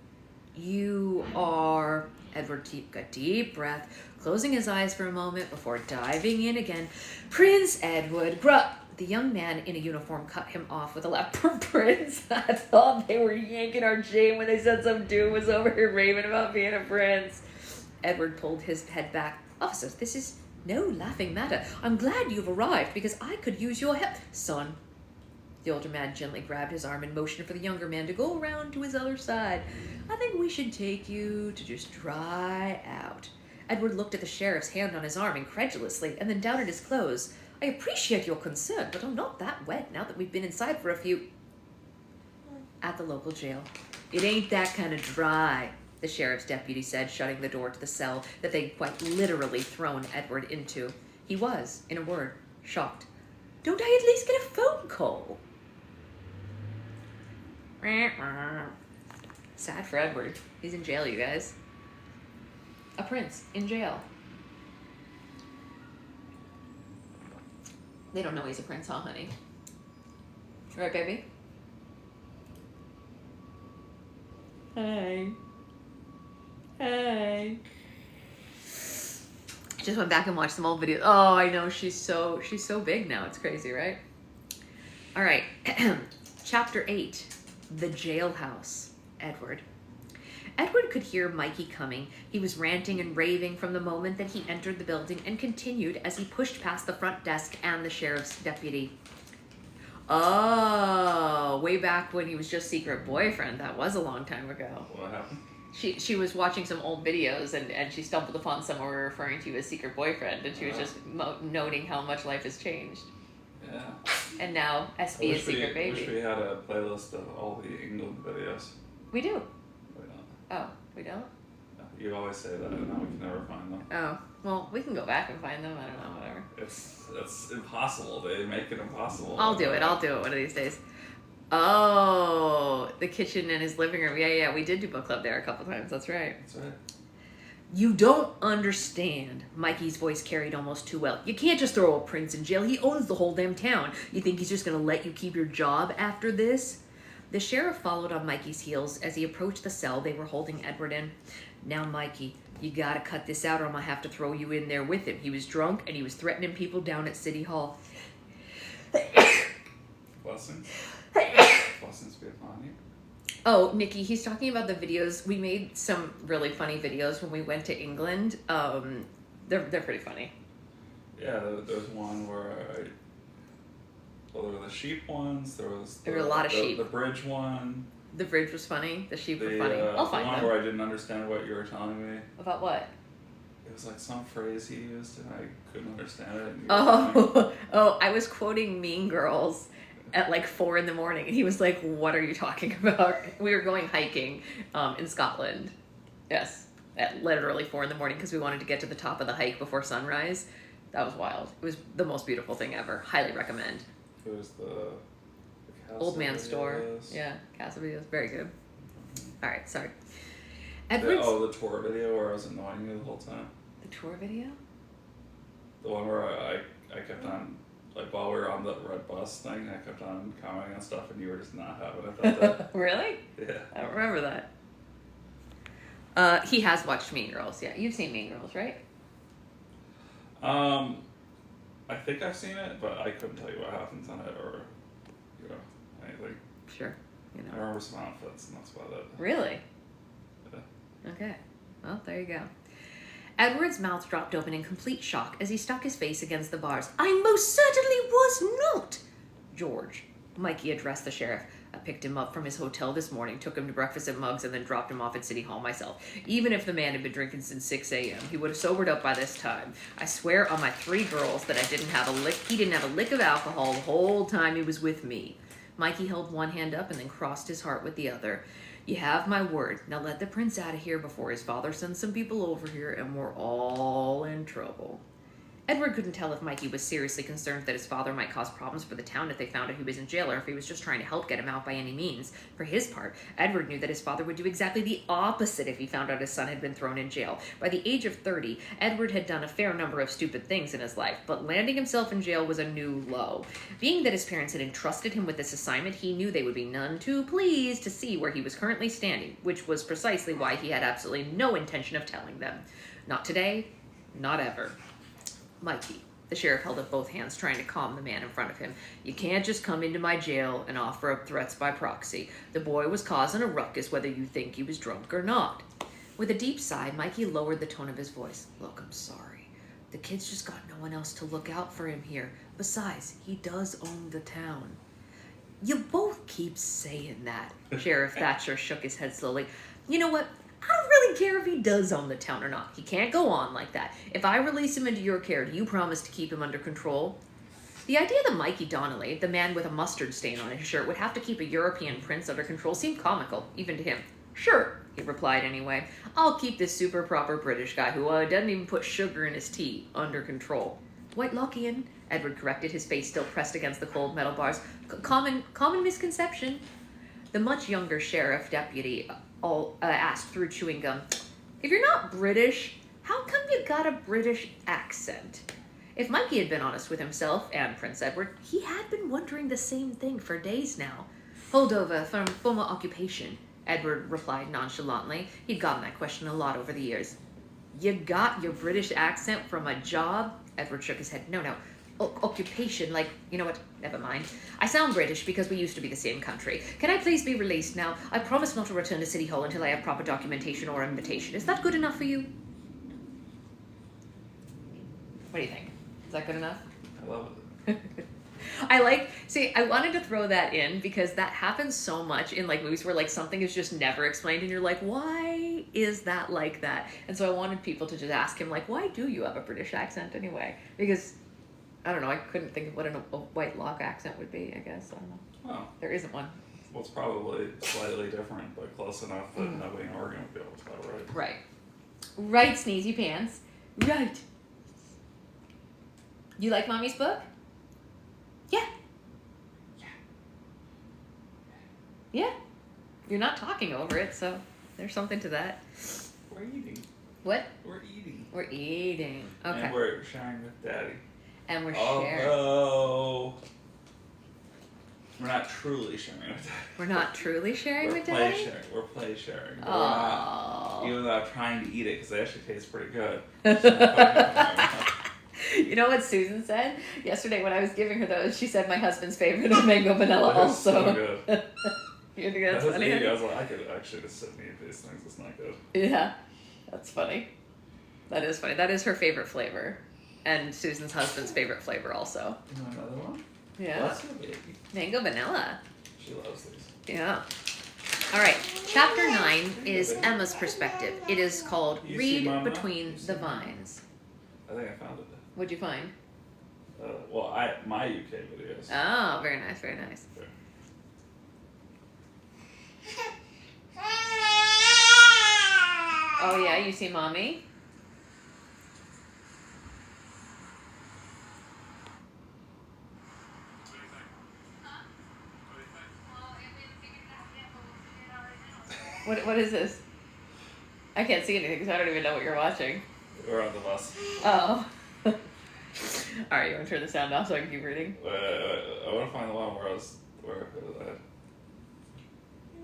you are... Edward took a deep breath, closing his eyes for a moment before diving in again. Prince Edward, the young man in a uniform cut him off with a laugh. Prince, I thought they were yanking our chain when they said some dude was over here raving about being a prince. Edward pulled his head back. Officers, this is no laughing matter. I'm glad you've arrived because I could use your help. Son. The older man gently grabbed his arm and motioned for the younger man to go around to his other side. I think we should take you to just dry out. Edward looked at the sheriff's hand on his arm incredulously and then down at his clothes. I appreciate your concern, but I'm not that wet now that we've been inside for a few... At the local jail. It ain't that kind of dry, the sheriff's deputy said, shutting the door to the cell that they'd quite literally thrown Edward into. He was, in a word, shocked. Don't I at least get a phone call? Sad for Edward. He's in jail, you guys. A prince in jail. They don't know he's a prince, huh, honey? Right, baby? Hey. Hey. Just went back and watched some old videos. Oh, I know, she's so big now. It's crazy, right? All right. Chapter 8. The Jailhouse. Edward. Edward could hear Mikey coming. He was ranting and raving from the moment that he entered the building and continued as he pushed past the front desk and the sheriff's deputy. Oh, way back when he was just secret boyfriend. That was a long time ago. What happened? She was watching some old videos and she stumbled upon someone referring to you as secret boyfriend, and she was just noting how much life has changed. Yeah. And now SB is secret baby. I wish we had a playlist of all the England videos. We do. We don't. Oh, we don't? You always say that, and now we can never find them. Oh, well, we can go back and find them. I don't know, whatever. It's impossible. They make it impossible. I'll do it one of these days. Oh, the kitchen and his living room. Yeah, we did do book club there a couple times. That's right. That's right. You don't understand. Mikey's voice carried almost too well. You can't just throw a prince in jail. He owns the whole damn town. You think he's just going to let you keep your job after this? The sheriff followed on Mikey's heels as he approached the cell they were holding Edward in. Now, Mikey, you gotta cut this out or I'm gonna have to throw you in there with him. He was drunk and he was threatening people down at City Hall. Blessings. Blessings be upon you. Oh, Nikki, he's talking about the videos. We made some really funny videos when we went to England. They're pretty funny. Yeah, there's one where Well, there were the sheep ones. There were a lot of sheep. The bridge one. The bridge was funny. The sheep were funny. I'll find the one them. where I didn't understand what you were telling me. About what? It was like some phrase he used and I couldn't understand it. Oh, I was quoting Mean Girls at like 4 a.m. and he was like, "What are you talking about?" We were going hiking in Scotland. Yes, at literally 4 a.m. because we wanted to get to the top of the hike before sunrise. That was wild. It was the most beautiful thing ever. Highly recommend. It was the Old Man Store. Yeah, Casa Videos. Very good. All right, sorry. Edward's... the tour video where I was annoying you the whole time. The tour video? The one where I kept on, like while we were on the red bus thing, I kept on commenting on stuff and you were just not having it that day. Really? Yeah. I don't remember that. He has watched Mean Girls. Yeah, you've seen Mean Girls, right? I think I've seen it, but I couldn't tell you what happens in it or, anything. Sure. I remember some outfits and that's about it. Really? Yeah. Okay. Well, there you go. Edward's mouth dropped open in complete shock as he stuck his face against the bars. "I most certainly was not, George." Mikey addressed the sheriff. "I picked him up from his hotel this morning, took him to breakfast at Muggs, and then dropped him off at City Hall myself. Even if the man had been drinking since 6 a.m., he would have sobered up by this time. I swear on my 3 girls that he didn't have a lick of alcohol the whole time he was with me." Mikey held one hand up and then crossed his heart with the other. "You have my word. Now let the prince out of here before his father sends some people over here and we're all in trouble." Edward couldn't tell if Mikey was seriously concerned that his father might cause problems for the town if they found out he was in jail, or if he was just trying to help get him out by any means. For his part, Edward knew that his father would do exactly the opposite if he found out his son had been thrown in jail. By the age of 30, Edward had done a fair number of stupid things in his life, but landing himself in jail was a new low. Being that his parents had entrusted him with this assignment, he knew they would be none too pleased to see where he was currently standing, which was precisely why he had absolutely no intention of telling them. Not today, not ever. "Mikey," the sheriff held up both hands, trying to calm the man in front of him, "you can't just come into my jail and offer up threats by proxy. The boy was causing a ruckus whether you think he was drunk or not." With a deep sigh, Mikey lowered the tone of his voice. "Look, I'm sorry. The kid's just got no one else to look out for him here. Besides, he does own the town." "You both keep saying that." Sheriff Thatcher shook his head slowly. "You know what? I don't really care if he does own the town or not. He can't go on like that. If I release him into your care, do you promise to keep him under control?" The idea that Mikey Donnelly, the man with a mustard stain on his shirt, would have to keep a European prince under control seemed comical, even to him. "Sure," he replied anyway. "I'll keep this super proper British guy who doesn't even put sugar in his tea under control." "Whitelockian," Edward corrected, his face still pressed against the cold metal bars. Common misconception." The much younger sheriff deputy asked through chewing gum, "If you're not British, how come you got a British accent?" If Mikey had been honest with himself and Prince Edward, he had been wondering the same thing for days now. "Holdover from former occupation," Edward replied nonchalantly. He'd gotten that question a lot over the years. "You got your British accent from a job?" Edward shook his head. No. Occupation, like, you know what, never mind. "I sound British because we used to be the same country. Can I please be released now? I promise not to return to City Hall until I have proper documentation or invitation. Is that good enough for you?" What do you think? Is that good enough? I love it. I wanted to throw that in because that happens so much in like movies where like something is just never explained and you're like, why is that like that? And so I wanted people to just ask him like, why do you have a British accent anyway? Because I don't know, I couldn't think of what a white lock accent would be, I guess. I don't know. Well, there isn't one. Well, it's probably slightly different, but close enough that nobody in Oregon would be able to tell, right? Right, Sneezy Pants. Right. You like Mommy's book? Yeah. You're not talking over it, so there's something to that. We're eating. What? We're eating. We're eating. Okay. And we're sharing with Daddy. And we're sharing. Although we're not truly sharing with Daddy. We're not truly sharing with Daddy? We're play sharing. Oh. Even though I'm trying to eat it because they actually taste pretty good. You know what Susan said? Yesterday when I was giving her those, she said my husband's favorite is mango vanilla also. So good. You think that's funny? I was like, I could actually just sit and eat these things. It's not good. Yeah. That's funny. That is funny. That is her favorite flavor. And Susan's husband's favorite flavor also. You want another one? Yeah. Bless you, baby. Mango vanilla. She loves these. Yeah. All right. Chapter 9 is Emma's perspective. It is called You see Read Mama? Between You see the Mama? Vines. I think I found it. What'd you find? Well, my UK videos. Oh, very nice, very nice. Sure. Oh, yeah, you see Mommy? What is this? I can't see anything because I don't even know what you're watching. We're on the bus. Oh. All right, you want to turn the sound off so I can keep reading? I want to find the one where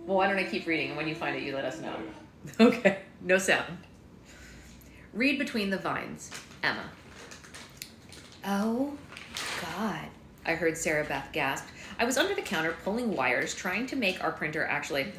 Well, why don't I keep reading, and when you find it, you let us know. Okay, no sound. Read Between the Vines, Emma. Oh, God, I heard Sarah Beth gasp. I was under the counter pulling wires, trying to make our printer actually,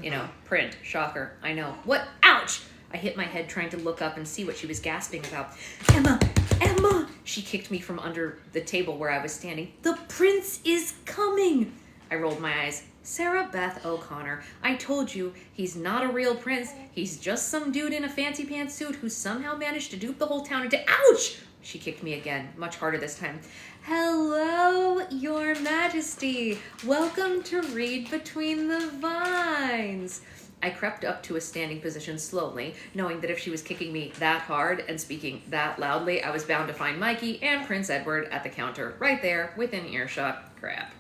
print. Shocker, I know. What? Ouch! I hit my head trying to look up and see what she was gasping about. Emma! Emma! She kicked me from under the table where I was standing. The prince is coming! I rolled my eyes. Sarah Beth O'Connor, I told you, he's not a real prince. He's just some dude in a fancy pants suit who somehow managed to dupe the whole town into— Ouch! She kicked me again, much harder this time. Hello, Your Majesty. Welcome to Read Between the Vines. I crept up to a standing position slowly, knowing that if she was kicking me that hard and speaking that loudly, I was bound to find Mikey and Prince Edward at the counter, right there, within earshot. Crap.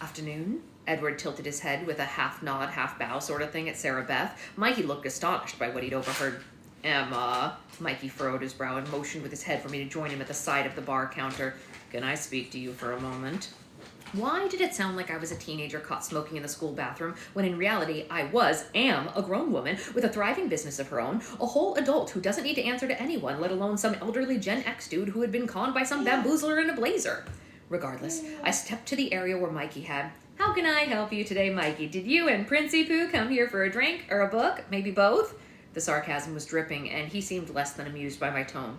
Afternoon? Edward tilted his head with a half nod, half bow sort of thing at Sarah Beth. Mikey looked astonished by what he'd overheard. Emma. Mikey furrowed his brow and motioned with his head for me to join him at the side of the bar counter. Can I speak to you for a moment? Why did it sound like I was a teenager caught smoking in the school bathroom, when in reality I am a grown woman with a thriving business of her own, a whole adult who doesn't need to answer to anyone, let alone some elderly Gen X dude who had been conned by some bamboozler in a blazer? Regardless, I stepped to the area where Mikey had. How can I help you today, Mikey? Did you and Princey Pooh come here for a drink or a book? Maybe both? The sarcasm was dripping, and he seemed less than amused by my tone.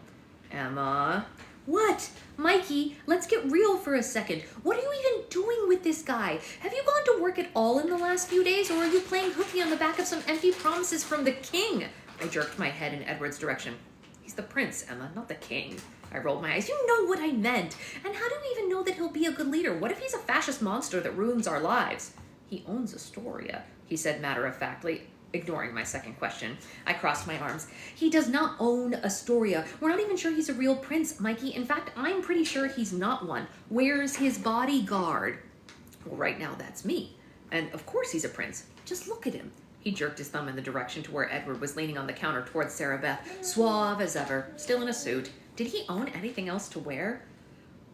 Emma? What? Mikey, let's get real for a second. What are you even doing with this guy? Have you gone to work at all in the last few days, or are you playing hooky on the back of some empty promises from the king? I jerked my head in Edward's direction. He's the prince, Emma, not the king. I rolled my eyes. You know what I meant. And how do we even know that he'll be a good leader? What if he's a fascist monster that ruins our lives? He owns Astoria, he said matter-of-factly, ignoring my second question. I crossed my arms. He does not own Astoria. We're not even sure he's a real prince, Mikey. In fact, I'm pretty sure he's not one. Where's his bodyguard? Well, right now, that's me. And of course he's a prince. Just look at him. He jerked his thumb in the direction to where Edward was leaning on the counter towards Sarah Beth, suave as ever, still in a suit. Did he own anything else to wear?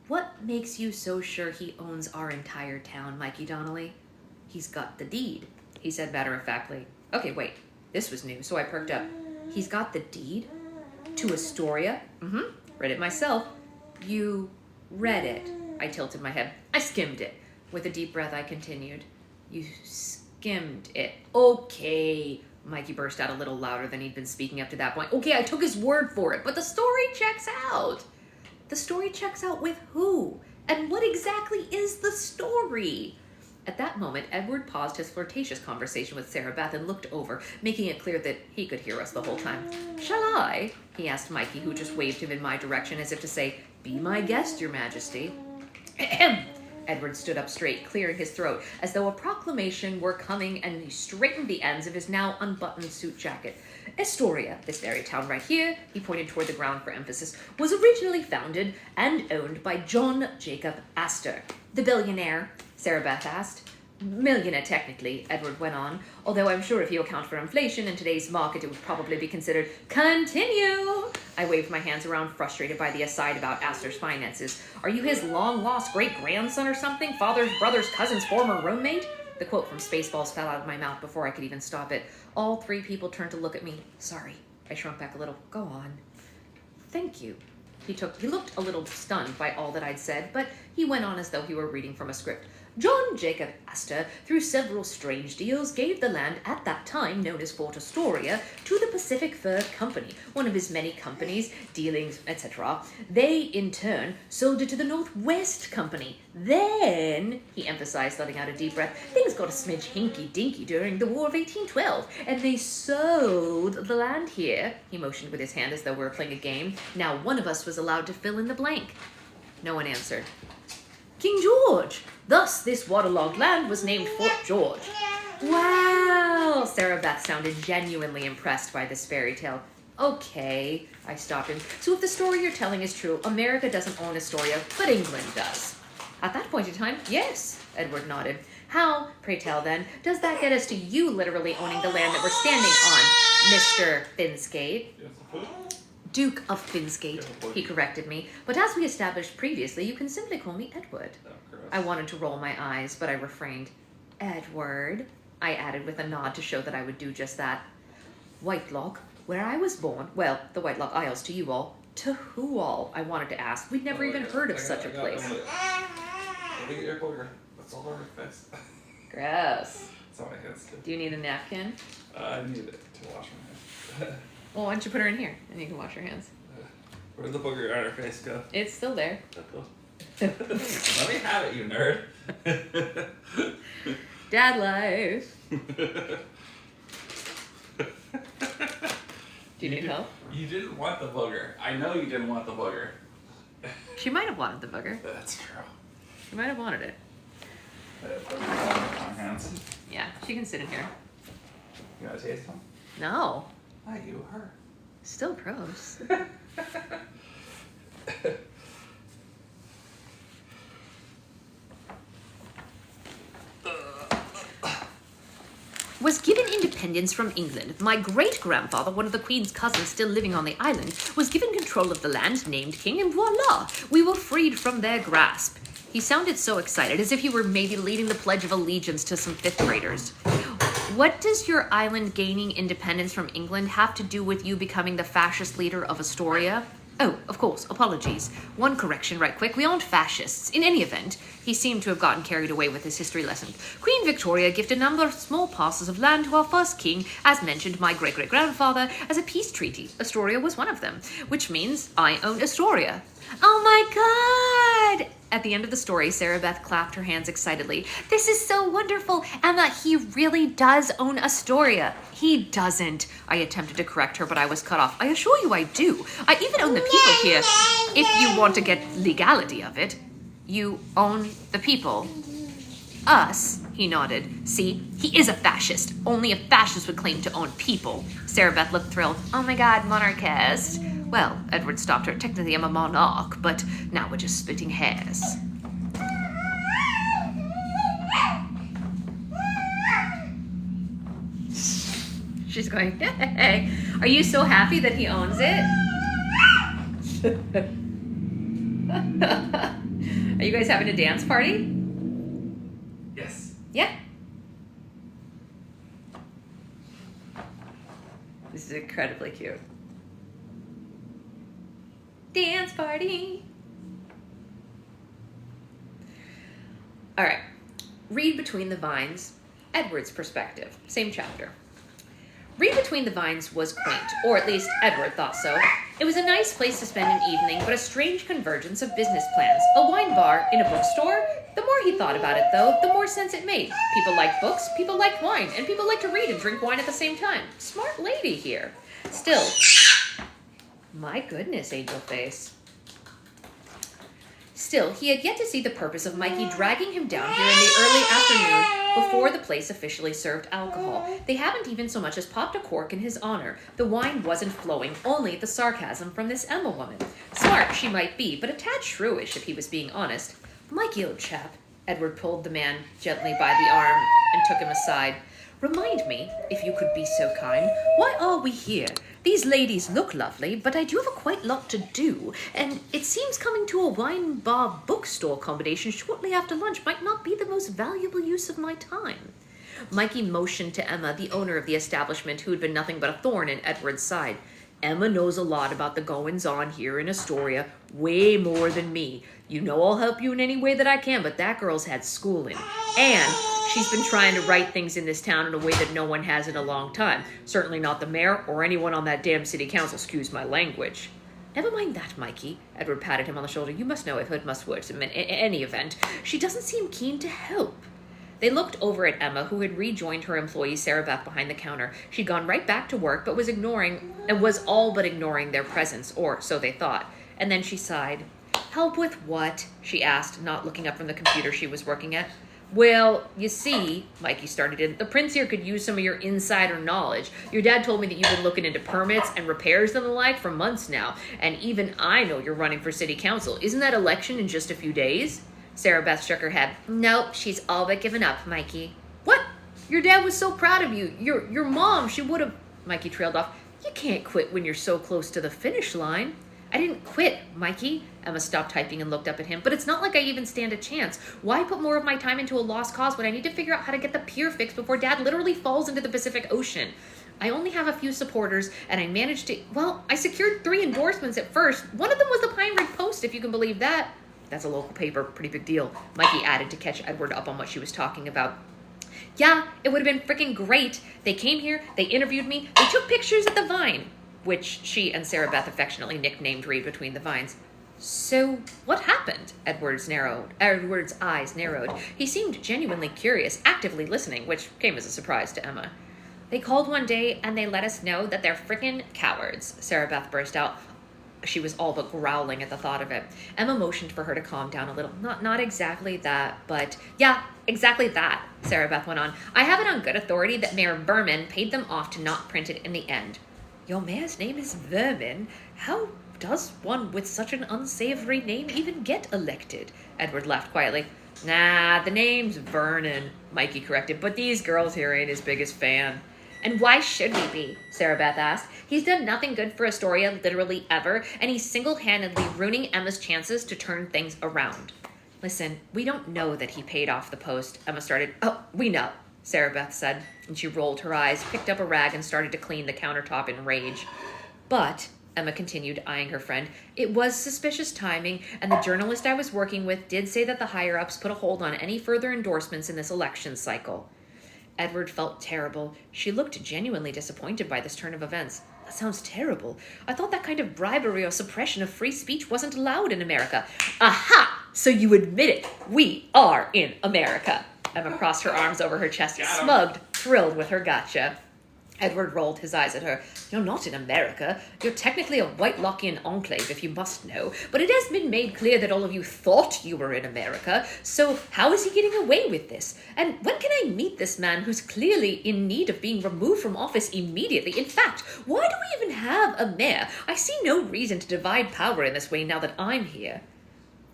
What makes you so sure he owns our entire town, Mikey Donnelly? He's got the deed, he said matter-of-factly. Okay, wait, this was new, so I perked up. He's got the deed? To Astoria? Read it myself. You read it. I tilted my head. I skimmed it. With a deep breath, I continued. You skimmed it. Okay. Mikey burst out a little louder than he'd been speaking up to that point. Okay, I took his word for it, but the story checks out. The story checks out with who? And what exactly is the story? At that moment, Edward paused his flirtatious conversation with Sarah Beth and looked over, making it clear that he could hear us the whole time. Shall I? He asked Mikey, who just waved him in my direction as if to say, Be my guest, Your Majesty. Ahem. Edward stood up straight, clearing his throat, as though a proclamation were coming, and he straightened the ends of his now unbuttoned suit jacket. Astoria, this very town right here, he pointed toward the ground for emphasis, was originally founded and owned by John Jacob Astor. The billionaire? Sarah Beth asked. Millionaire, technically, Edward went on, although I'm sure if you account for inflation in today's market, it would probably be considered. Continue! I waved my hands around, frustrated by the aside about Astor's finances. Are you his long-lost great-grandson or something? Father's brother's cousin's former roommate? The quote from Spaceballs fell out of my mouth before I could even stop it. All three people turned to look at me. Sorry. I shrunk back a little. Go on. Thank you. He looked a little stunned by all that I'd said, but he went on as though he were reading from a script. John Jacob Astor, through several strange deals, gave the land at that time known as Fort Astoria to the Pacific Fur Company, one of his many companies, dealings, etc. They, in turn, sold it to the Northwest Company. Then, he emphasized, letting out a deep breath, things got a smidge hinky-dinky during the War of 1812, and they sold the land here. He motioned with his hand as though we were playing a game. Now one of us was allowed to fill in the blank. No one answered. King George! Thus, this waterlogged land was named Fort George. Wow! Sarah Beth sounded genuinely impressed by this fairy tale. Okay, I stopped him. So if the story you're telling is true, America doesn't own Astoria, but England does. At that point in time, yes, Edward nodded. How, pray tell then, does that get us to you literally owning the land that we're standing on, Mr. Finsgate? Duke of Finsgate, he corrected me. But as we established previously, you can simply call me Edward. I wanted to roll my eyes, but I refrained. Edward, I added with a nod to show that I would do just that. Whitelock, where I was born, well, the Whitelock Isles to you all. To who all, I wanted to ask. We'd never even heard of such a place. Let me get your booger. That's all over your face. Gross. That's all my hands do. Do you need a napkin? I need it to wash my hands. Well, why don't you put her in here, and you can wash your hands. Where'd the booger on her face go? It's still there. Let me have it, you nerd. Dad life. Do you need help? You didn't want the booger. I know you didn't want the booger. She might have wanted the booger. That's true. She might have wanted it. Put it on my hands. Yeah, she can sit in here. You want to taste them? No. Not you, her. Still gross. Was given independence from England. My great-grandfather, one of the Queen's cousins still living on the island, was given control of the land, named king, and voila! We were freed from their grasp. He sounded so excited, as if he were maybe leading the Pledge of Allegiance to some fifth graders. What does your island gaining independence from England have to do with you becoming the fascist leader of Astoria? Oh, of course, apologies. One correction right quick, we aren't fascists. In any event, he seemed to have gotten carried away with his history lesson. Queen Victoria gifted a number of small parcels of land to our first king, as mentioned my great-great-grandfather, as a peace treaty. Astoria was one of them, which means I own Astoria. Oh my God! At the end of the story, Sarah Beth clapped her hands excitedly. This is so wonderful, Emma, he really does own Astoria. He doesn't. I attempted to correct her, but I was cut off. I assure you I do. I even own the people here, if you want to get legality of it. You own the people. Us, he nodded. See, he is a fascist. Only a fascist would claim to own people. Sarah Beth looked thrilled. Oh my God, monarchist. Well, Edward stopped her. Technically, I'm a monarch, but now we're just splitting hairs. She's going, hey. Are you so happy that he owns it? Are you guys having a dance party? Yes. Yeah. This is incredibly cute. Dance party. All right. Read Between the Vines, Edward's perspective. Same chapter. Read Between the Vines was quaint, or at least Edward thought so. It was a nice place to spend an evening, but a strange convergence of business plans. A wine bar in a bookstore? The more he thought about it, though, the more sense it made. People like books, people like wine, and people like to read and drink wine at the same time. Smart lady here. Still, my goodness, Angel Face. Still, he had yet to see the purpose of Mikey dragging him down here in the early afternoon before the place officially served alcohol. They haven't even so much as popped a cork in his honor. The wine wasn't flowing, only the sarcasm from this Emma woman. Smart she might be, but a tad shrewish if he was being honest. Mikey, old chap. Edward pulled the man gently by the arm and took him aside. Remind me, if you could be so kind, why are we here? These ladies look lovely, but I do have a quite lot to do, and it seems coming to a wine bar bookstore combination shortly after lunch might not be the most valuable use of my time. Mikey motioned to Emma, the owner of the establishment, who had been nothing but a thorn in Edward's side. Emma knows a lot about the goings-on here in Astoria. way more than me. You know I'll help you in any way that I can, but that girl's had schooling. And she's been trying to right things in this town in a way that no one has in a long time. Certainly not the mayor or anyone on that damn city council, excuse my language. Never mind that, Mikey. Edward patted him on the shoulder. You must know I've heard much words. In any event, she doesn't seem keen to help. They looked over at Emma, who had rejoined her employee Sarah Beth behind the counter. She'd gone right back to work, but was all but ignoring their presence, or so they thought. And then she sighed. Help with what? She asked, not looking up from the computer she was working at. Well, you see, Mikey started in, the prince here could use some of your insider knowledge. Your dad told me that you've been looking into permits and repairs and the like for months now, and even I know you're running for city council. Isn't that election in just a few days? Sarah Beth shook her head. Nope, she's all but given up, Mikey. What? Your dad was so proud of you. Your mom, she would have... Mikey trailed off. You can't quit when you're so close to the finish line. I didn't quit, Mikey. Emma stopped typing and looked up at him. But it's not like I even stand a chance. Why put more of my time into a lost cause when I need to figure out how to get the pier fixed before Dad literally falls into the Pacific Ocean? I only have a few supporters, and I managed to... Well, I secured 3 endorsements at first. One of them was the Pine Ridge Post, if you can believe that. That's a local paper. Pretty big deal. Mikey added to catch Edward up on what she was talking about. Yeah, it would have been freaking great. They came here, they interviewed me, they took pictures at the Vine, which she and Sarah Beth affectionately nicknamed Read Between the Vines. So, what happened? Edward's eyes narrowed. He seemed genuinely curious, actively listening, which came as a surprise to Emma. They called one day and they let us know that they're frickin' cowards, Sarah Beth burst out. She was all but growling at the thought of it. Emma motioned for her to calm down a little. Not exactly that, but... Yeah, exactly that, Sarah Beth went on. I have it on good authority that Mayor Vermin paid them off to not print it in the end. Your mayor's name is Vermin? How does one with such an unsavory name even get elected? Edward laughed quietly. Nah, the name's Vernon, Mikey corrected, but these girls here ain't his biggest fan. And why should we be? Sarah Beth asked. He's done nothing good for Astoria literally ever, and he's single-handedly ruining Emma's chances to turn things around. Listen, we don't know that he paid off the post, Emma started. Oh, we know, Sarah Beth said, and she rolled her eyes, picked up a rag, and started to clean the countertop in rage. But, Emma continued, eyeing her friend, it was suspicious timing, and the journalist I was working with did say that the higher-ups put a hold on any further endorsements in this election cycle. Edward felt terrible. She looked genuinely disappointed by this turn of events. That sounds terrible. I thought that kind of bribery or suppression of free speech wasn't allowed in America. Aha! So you admit it. We are in America. Emma crossed her arms over her chest, smugged, thrilled with her gotcha. Edward rolled his eyes at her. You're not in America. You're technically a White Lockian enclave, if you must know. But it has been made clear that all of you thought you were in America. So how is he getting away with this? And when can I meet this man who's clearly in need of being removed from office immediately? In fact, why do we even have a mayor? I see no reason to divide power in this way now that I'm here.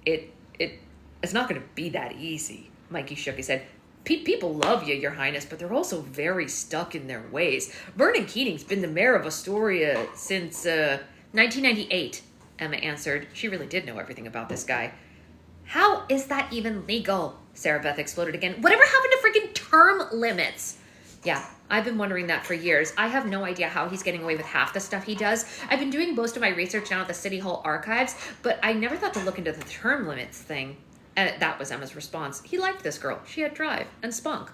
It's not going to be that easy. Mikey shook his head. People love you, Your Highness, but they're also very stuck in their ways. Vernon Keating's been the mayor of Astoria since, 1998, Emma answered. She really did know everything about this guy. How is that even legal? Sarah Beth exploded again. Whatever happened to freaking term limits? Yeah, I've been wondering that for years. I have no idea how he's getting away with half the stuff he does. I've been doing most of my research now at the City Hall archives, but I never thought to look into the term limits thing. That was Emma's response. He liked this girl. She had drive and spunk.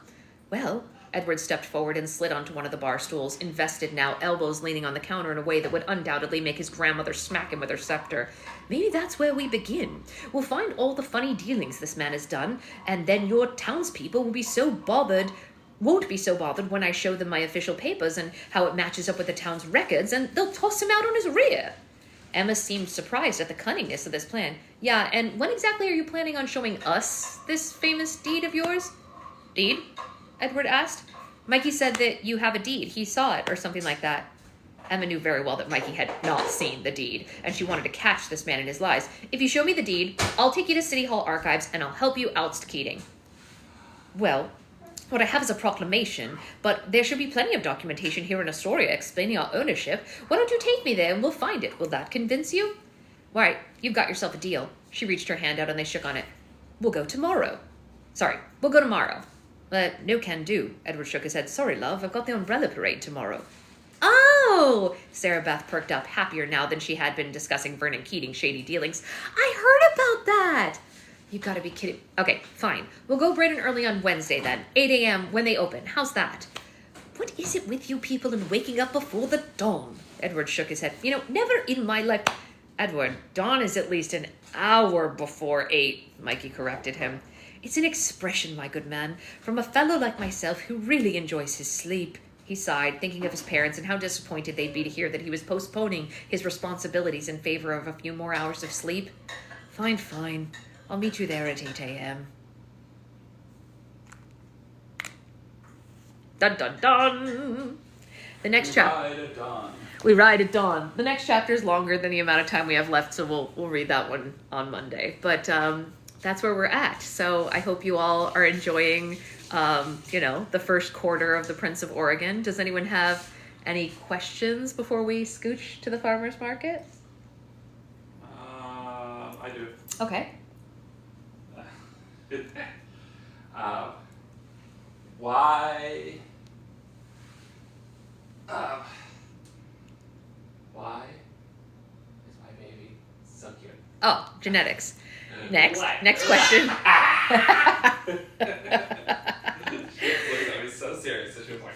Well, Edward stepped forward and slid onto one of the bar stools, invested now, elbows leaning on the counter in a way that would undoubtedly make his grandmother smack him with her scepter. Maybe that's where we begin. We'll find all the funny dealings this man has done, and then your townspeople won't be so bothered when I show them my official papers and how it matches up with the town's records, and they'll toss him out on his rear. Emma seemed surprised at the cunningness of this plan. Yeah, and when exactly are you planning on showing us this famous deed of yours? Deed? Edward asked. Mikey said that you have a deed. He saw it, or something like that. Emma knew very well that Mikey had not seen the deed, and she wanted to catch this man in his lies. If you show me the deed, I'll take you to City Hall archives, and I'll help you oust Keating. Well, what I have is a proclamation, but there should be plenty of documentation here in Astoria explaining our ownership. Why don't you take me there and we'll find it? Will that convince you? All right, you've got yourself a deal. She reached her hand out and they shook on it. We'll go tomorrow. No can do. Edward shook his head. Sorry, love, I've got the umbrella parade tomorrow. Oh! Sarah Beth perked up, happier now than she had been discussing Vernon Keating's shady dealings. I heard about that! You gotta be kidding. Okay, fine. We'll go bright and early on Wednesday then. 8 a.m. when they open. How's that? What is it with you people and waking up before the dawn? Edward shook his head. Never in my life... Edward, dawn is at least an hour before 8, Mikey corrected him. It's an expression, my good man, from a fellow like myself who really enjoys his sleep. He sighed, thinking of his parents and how disappointed they'd be to hear that he was postponing his responsibilities in favor of a few more hours of sleep. Fine. I'll meet you there at 8 a.m. Dun dun dun! The next chapter. We ride at dawn. The next chapter is longer than the amount of time we have left, so we'll read that one on Monday. But that's where we're at. So I hope you all are enjoying, the first quarter of The Prince of Oregon. Does anyone have any questions before we scooch to the farmer's market? I do. Okay. Why is my baby so cute? Oh, genetics. Next question. She was so serious, so she was like,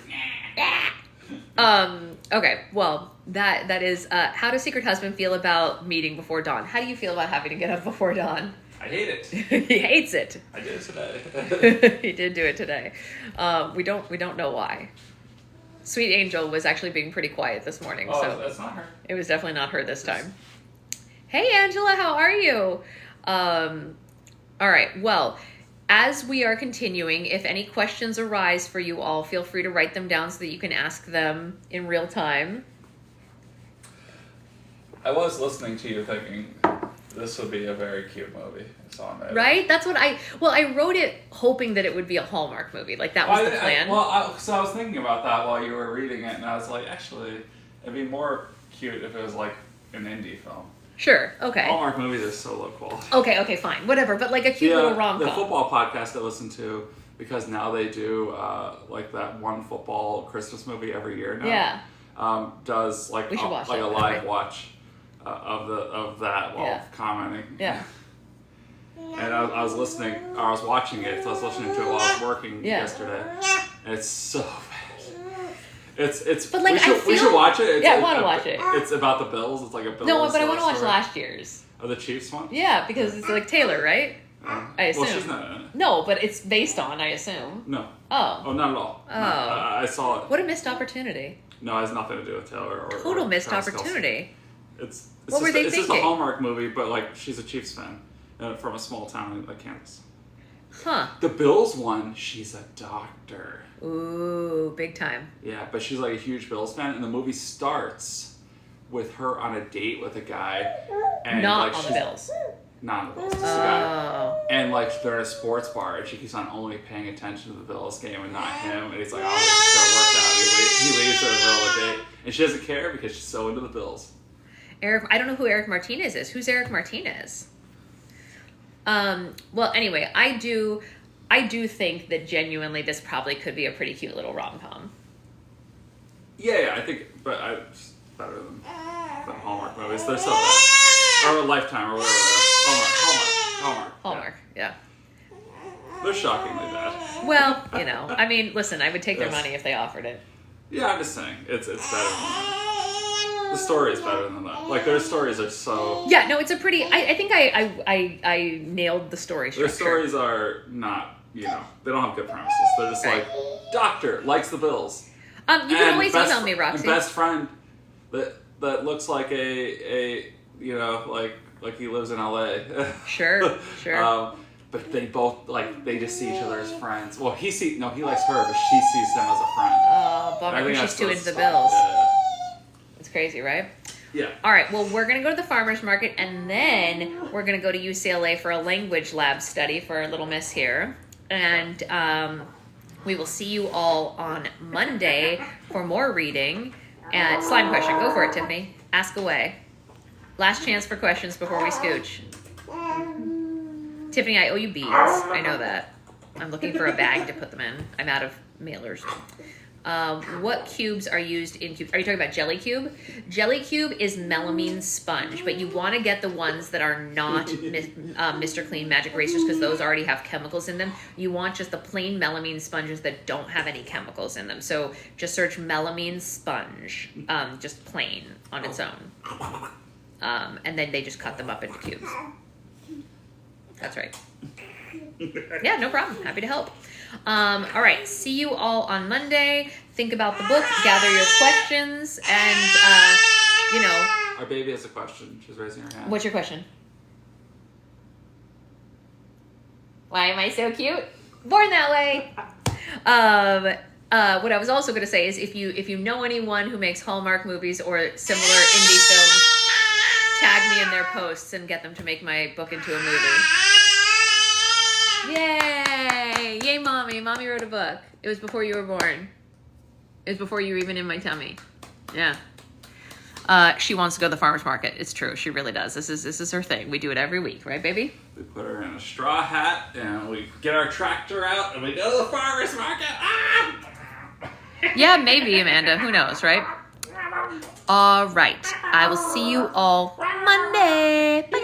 Okay, well, that is, how does Secret Husband feel about meeting before dawn? How do you feel about having to get up before dawn? I hate it. He hates it. I did it today. He did do it today. We don't know why. Sweet Angel was actually being pretty quiet this morning. Oh, so that's not her. It was definitely not her this time. Hey, Angela, how are you? All right, well, as we are continuing, if any questions arise for you all, feel free to write them down so that you can ask them in real time. I was listening to you thinking this would be a very cute movie. Right? That's what I wrote it hoping that it would be a Hallmark movie. Like, that was the plan. So I was thinking about that while you were reading it, and I was like, actually, it'd be more cute if it was like an indie film. Sure, okay. Hallmark movies are so low quality. Okay, fine. Whatever, but like a cute little rom-com. The football podcast I listen to, because now they do like that one football Christmas movie every year now. Yeah. Does like we should watch like it, a live right? watch of that while commenting. Yeah. And I was watching it, so I was listening to it while I was working yesterday. And it's so bad. It's. But like, we should watch it. I want to watch it. It's about the Bills. It's like a Bills. No, but I want to watch story. last year's. Oh, the Chiefs one? Yeah, because it's like Taylor, right? I assume. Well, she's not in it. No, but it's based on, I assume. No. Oh. Oh, not at all. Oh. No, I saw it. What a missed opportunity. No, it has nothing to do with Taylor or Total missed Travis opportunity. Kelce. It's It's just a Hallmark movie, but like she's a Chiefs fan from a small town like Kansas. Huh. The Bills one, she's a doctor. Ooh, big time. Yeah, but she's like a huge Bills fan, and the movie starts with her on a date with a guy. And not like, on the Bills. Not on the Bills. Just a guy. And like they're at a sports bar, and she keeps on only paying attention to the Bills game and not him. And he's like, "Oh, it's gonna work out." He leaves her in the middle of the day, and she doesn't care because she's so into the Bills. I don't know who Eric Martinez is. Who's Eric Martinez? Well, anyway, I do think that genuinely this probably could be a pretty cute little rom-com. Yeah, I think, but it's better than Hallmark movies. They're so bad. Or Lifetime or whatever they're. Hallmark. Yeah. They're shockingly bad. Well, I mean, listen, I would take their money if they offered it. Yeah, I'm just saying, it's better than that. The story is better than that. Like, their stories are so... Yeah, no, it's a pretty... I think I nailed the story structure. Their stories are not, they don't have good premises. They're just like, doctor, likes the Bills. You can always email me, Roxy. And best friend that looks like a like he lives in LA. Sure. But they both, they just see each other as friends. Well, he likes her, but she sees him as a friend. Oh, bummer, she's too into the Bills. Yeah. It's crazy, right? Yeah. All right, well, we're going to go to the farmer's market, and then we're going to go to UCLA for a language lab study for our little miss here. And we will see you all on Monday for more reading. And slime question. Go for it, Tiffany. Ask away. Last chance for questions before we scooch. Tiffany, I owe you beads. I know that. I'm looking for a bag to put them in. I'm out of mailers. What cubes are used in cubes? Are you talking about Jelly Cube? Jelly Cube is melamine sponge, but you want to get the ones that are not Mr. Clean Magic Erasers because those already have chemicals in them. You want just the plain melamine sponges that don't have any chemicals in them. So just search melamine sponge, just plain on its own. And then they just cut them up into cubes. That's right. Yeah, no problem. Happy to help. All right. See you all on Monday. Think about the book, gather your questions, and, Our baby has a question. She's raising her hand. What's your question? Why am I so cute? Born that way. What I was also going to say is if you know anyone who makes Hallmark movies or similar indie films, tag me in their posts and get them to make my book into a movie. Yay! Yay, Mommy. Mommy wrote a book. It was before you were born. It was before you were even in my tummy. Yeah. She wants to go to the farmer's market. It's true. She really does. This is her thing. We do it every week. Right, baby? We put her in a straw hat, and we get our tractor out, and we go to the farmer's market. Ah! Yeah, maybe, Amanda. Who knows, right? All right. I will see you all Monday. Bye.